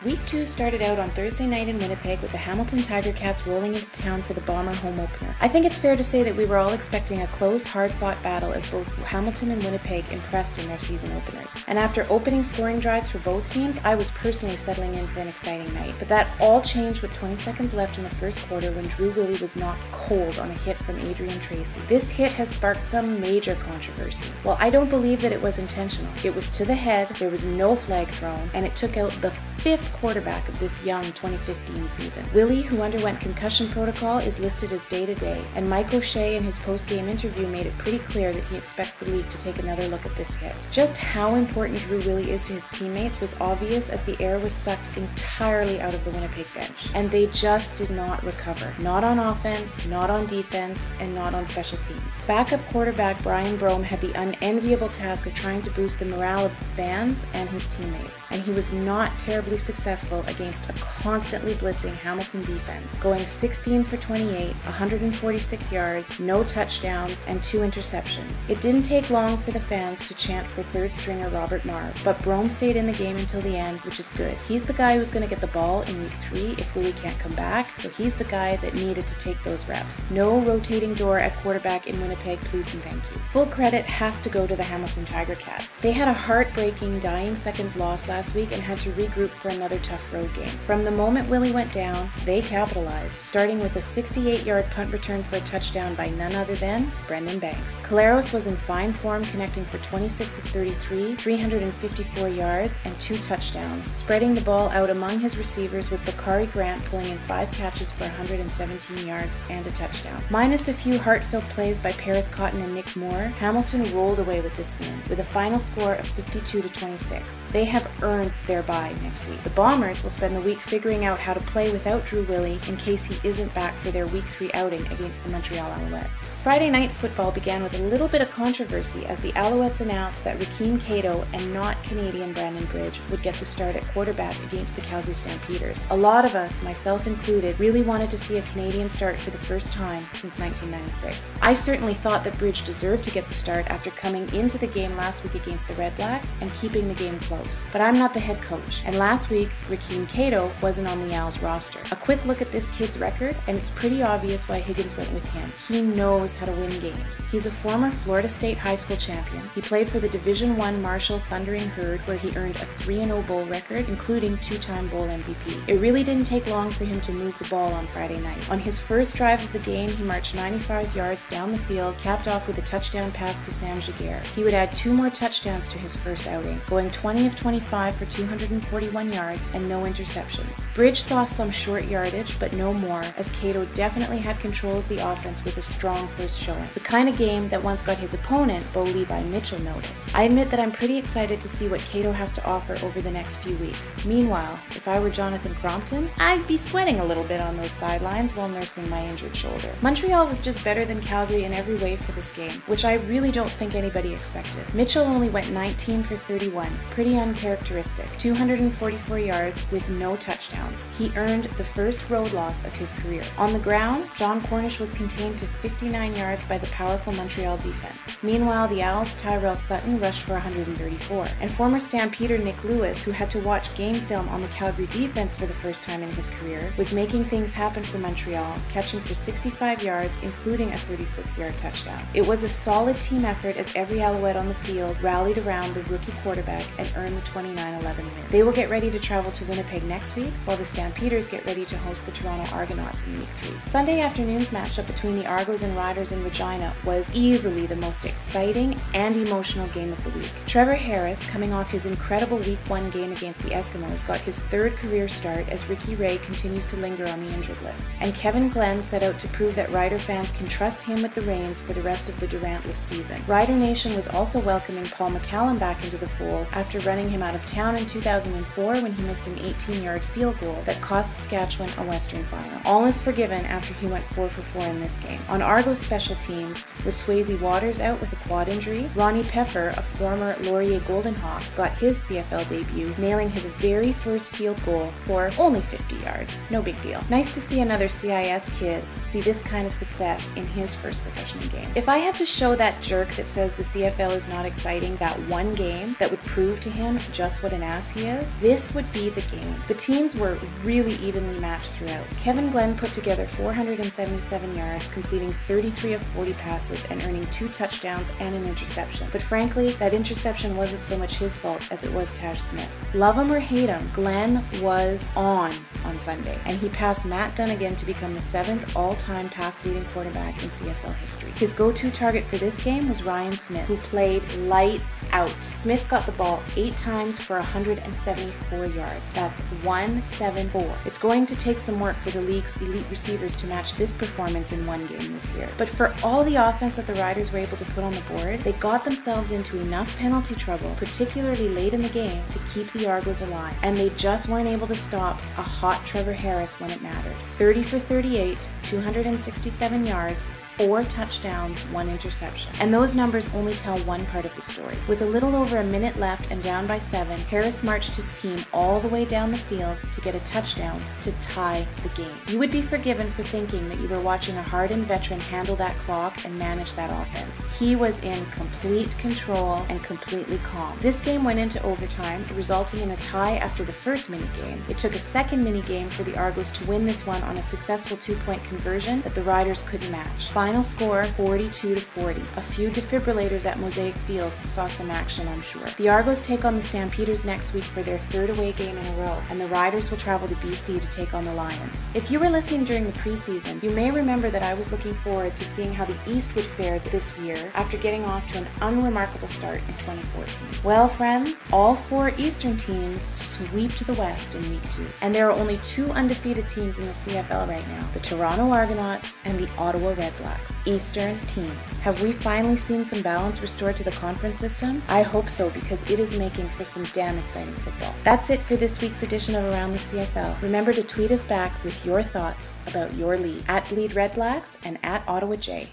Week 2 started out on Thursday night in Winnipeg with the Hamilton Tiger Cats rolling into town for the Bomber home opener. I think it's fair to say that we were all expecting a close, hard-fought battle as both Hamilton and Winnipeg impressed in their season openers. And after opening scoring drives for both teams, I was personally settling in for an exciting night. But that all changed with 20 seconds left in the first quarter when Drew Willie was knocked cold on a hit from Adrian Tracy. This hit has sparked some major controversy. Well, I don't believe that it was intentional. It was to the head, there was no flag thrown, and it took out the fifth quarterback of this young 2015 season. Willie, who underwent concussion protocol, is listed as day-to-day, and Mike O'Shea in his post-game interview made it pretty clear that he expects the league to take another look at this hit. Just how important Drew Willie is to his teammates was obvious as the air was sucked entirely out of the Winnipeg bench, and they just did not recover. Not on offense, not on defense, and not on special teams. Backup quarterback Brian Brome had the unenviable task of trying to boost the morale of the fans and his teammates, and he was not terribly successful against a constantly blitzing Hamilton defense, going 16 for 28, 146 yards, no touchdowns, and 2 interceptions. It didn't take long for the fans to chant for third stringer Robert Marv, but Brome stayed in the game until the end, which is good. He's the guy who's going to get the ball in week 3 if Willie can't come back, so he's the guy that needed to take those reps. No rotating door at quarterback in Winnipeg, please and thank you. Full credit has to go to the Hamilton Tiger Cats. They had a heartbreaking dying seconds loss last week and had to regroup for another tough road game. From the moment Willie went down, they capitalized, starting with a 68-yard punt return for a touchdown by none other than Brendan Banks. Caleros was in fine form, connecting for 26 of 33, 354 yards, and 2 touchdowns, spreading the ball out among his receivers with Bakari Grant pulling in 5 catches for 117 yards and a touchdown. Minus a few heart-filled plays by Paris Cotton and Nick Moore, Hamilton rolled away with this win, with a final score of 52-26. They have earned their bye next week. The Bombers will spend the week figuring out how to play without Drew Willie in case he isn't back for their Week 3 outing against the Montreal Alouettes. Friday night football began with a little bit of controversy as the Alouettes announced that Rakeem Cato and not Canadian Brandon Bridge would get the start at quarterback against the Calgary Stampeders. A lot of us, myself included, really wanted to see a Canadian start for the first time since 1996. I certainly thought that Bridge deserved to get the start after coming into the game last week against the Redblacks and keeping the game close. But I'm not the head coach, and last week, Rakeem Cato wasn't on the Owls roster. A quick look at this kid's record, and it's pretty obvious why Higgins went with him. He knows how to win games. He's a former Florida State high school champion. He played for the Division I Marshall Thundering Herd, where he earned a 3-0 bowl record, including 2-time bowl MVP. It really didn't take long for him to move the ball on Friday night. On his first drive of the game, he marched 95 yards down the field, capped off with a touchdown pass to Sam Jaguar. He would add 2 more touchdowns to his first outing, going 20 of 25 for 241 yards and no interceptions. Bridge saw some short yardage, but no more, as Cato definitely had control of the offense with a strong first showing. The kind of game that once got his opponent, Bo Levi Mitchell, noticed. I admit that I'm pretty excited to see what Cato has to offer over the next few weeks. Meanwhile, if I were Jonathan Crompton, I'd be sweating a little bit on those sidelines while nursing my injured shoulder. Montreal was just better than Calgary in every way for this game, which I really don't think anybody expected. Mitchell only went 19 for 31, pretty uncharacteristic, 244 yards with no touchdowns. He earned the first road loss of his career. On the ground, John Cornish was contained to 59 yards by the powerful Montreal defense. Meanwhile, the Owls' Tyrell Sutton rushed for 134, and former Stampeder Nick Lewis, who had to watch game film on the Calgary defense for the first time in his career, was making things happen for Montreal, catching for 65 yards, including a 36-yard touchdown. It was a solid team effort as every Alouette on the field rallied around the rookie quarterback and earned the 29-11 win. They will get ready to travel to Winnipeg next week, while the Stampeders get ready to host the Toronto Argonauts in Week 3. Sunday afternoon's matchup between the Argos and Riders in Regina was easily the most exciting and emotional game of the week. Trevor Harris, coming off his incredible Week 1 game against the Eskimos, got his 3rd career start as Ricky Ray continues to linger on the injured list. And Kevin Glenn set out to prove that Rider fans can trust him with the reins for the rest of the Durantless season. Rider Nation was also welcoming Paul McCallum back into the fold after running him out of town in 2004 when he missed an 18-yard field goal that cost Saskatchewan a Western final. All is forgiven after he went 4 for 4 in this game. On Argos special teams, with Swayze Waters out with a quad injury, Ronnie Peffer, a former Laurier Golden Hawk, got his CFL debut, nailing his very first field goal for only 50 yards. No big deal. Nice to see another CIS kid see this kind of success in his first professional game. If I had to show that jerk that says the CFL is not exciting that one game that would prove to him just what an ass he is, this would be the game. The teams were really evenly matched throughout. Kevin Glenn put together 477 yards, completing 33 of 40 passes and earning 2 touchdowns and an interception. But frankly, that interception wasn't so much his fault as it was Tash Smith's. Love him or hate him, Glenn was on Sunday, and he passed Matt Dunnigan to become the 7th all-time pass-leading quarterback in CFL history. His go-to target for this game was Ryan Smith, who played lights out. Smith got the ball 8 times for 174 yards. That's 174. It's going to take some work for the league's elite receivers to match this performance in one game this year. But for all the offense that the Riders were able to put on the board, they got themselves into enough penalty trouble, particularly late in the game, to keep the Argos alive. And they just weren't able to stop a hot Trevor Harris when it mattered. 30 for 38, 267 yards, 4 touchdowns, 1 interception. And those numbers only tell one part of the story. With a little over a minute left and down by 7, Harris marched his team all the way down the field to get a touchdown to tie the game. You would be forgiven for thinking that you were watching a hardened veteran handle that clock and manage that offense. He was in complete control and completely calm. This game went into overtime, resulting in a tie after the first minigame. It took a second minigame for the Argos to win this one on a successful 2-point conversion that the Riders couldn't match. Final score 42-40. A few defibrillators at Mosaic Field saw some action, I'm sure. The Argos take on the Stampeders next week for their third away game in a row, and the Riders will travel to BC to take on the Lions. If you were listening during the preseason, you may remember that I was looking forward to seeing how the East would fare this year after getting off to an unremarkable start in 2014. Well, friends, all 4 Eastern teams sweeped the West in week 2, and there are only 2 undefeated teams in the CFL right now, the Toronto Argonauts and the Ottawa Redblacks. Eastern teams. Have we finally seen some balance restored to the conference system? I hope so, because it is making for some damn exciting football. That's it for this week's edition of Around the CFL. Remember to tweet us back with your thoughts about your league at Bleed Redblacks and at Ottawa J.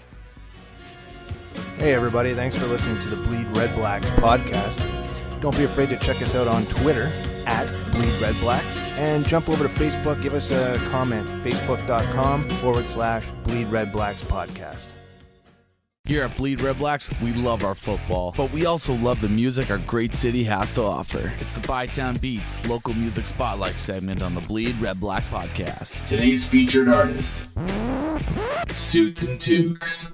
Hey everybody, thanks for listening to the Bleed Redblacks podcast. Don't be afraid to check us out on Twitter at Bleed Redblacks, and jump over to Facebook, give us a comment, facebook.com/Bleed Redblacks podcast. Here at Bleed Redblacks, we love our football, but we also love the music our great city has to offer. It's the Bytown Beats local music spotlight segment on the Bleed Redblacks podcast. Today's featured artist, Suits and Toques.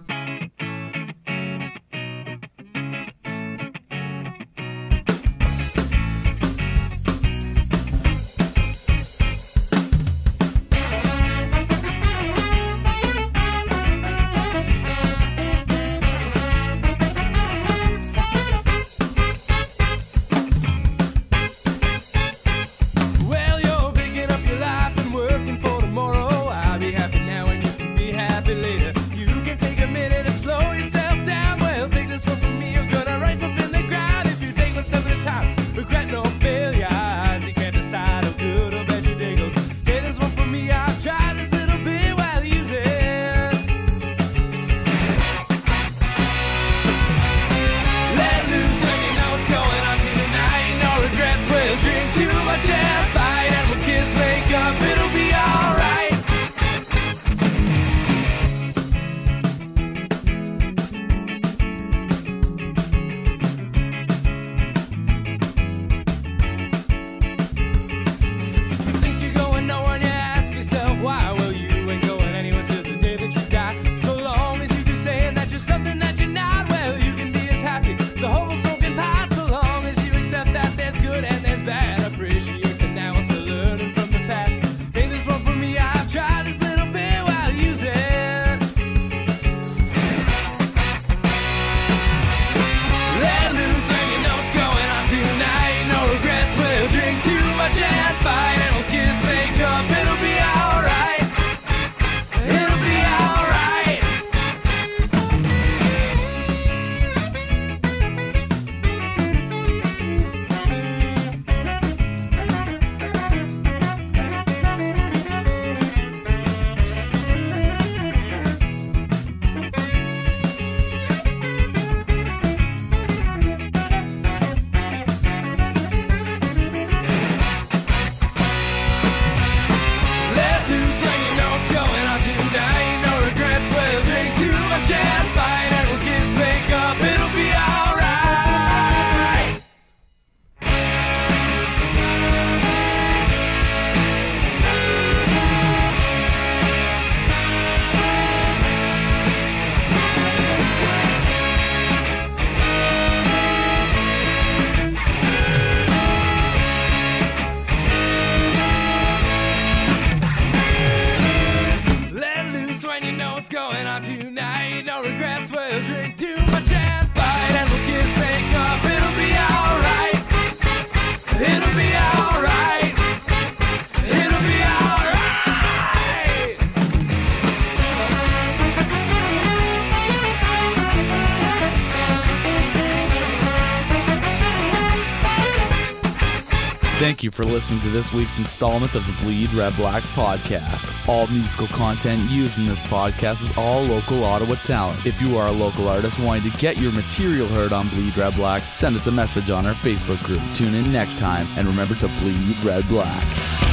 Thank you for listening to this week's installment of the Bleed Redblacks podcast. All musical content used in this podcast is all local Ottawa talent. If you are a local artist wanting to get your material heard on Bleed Redblacks, send us a message on our Facebook group. Tune in next time, and remember to bleed red black.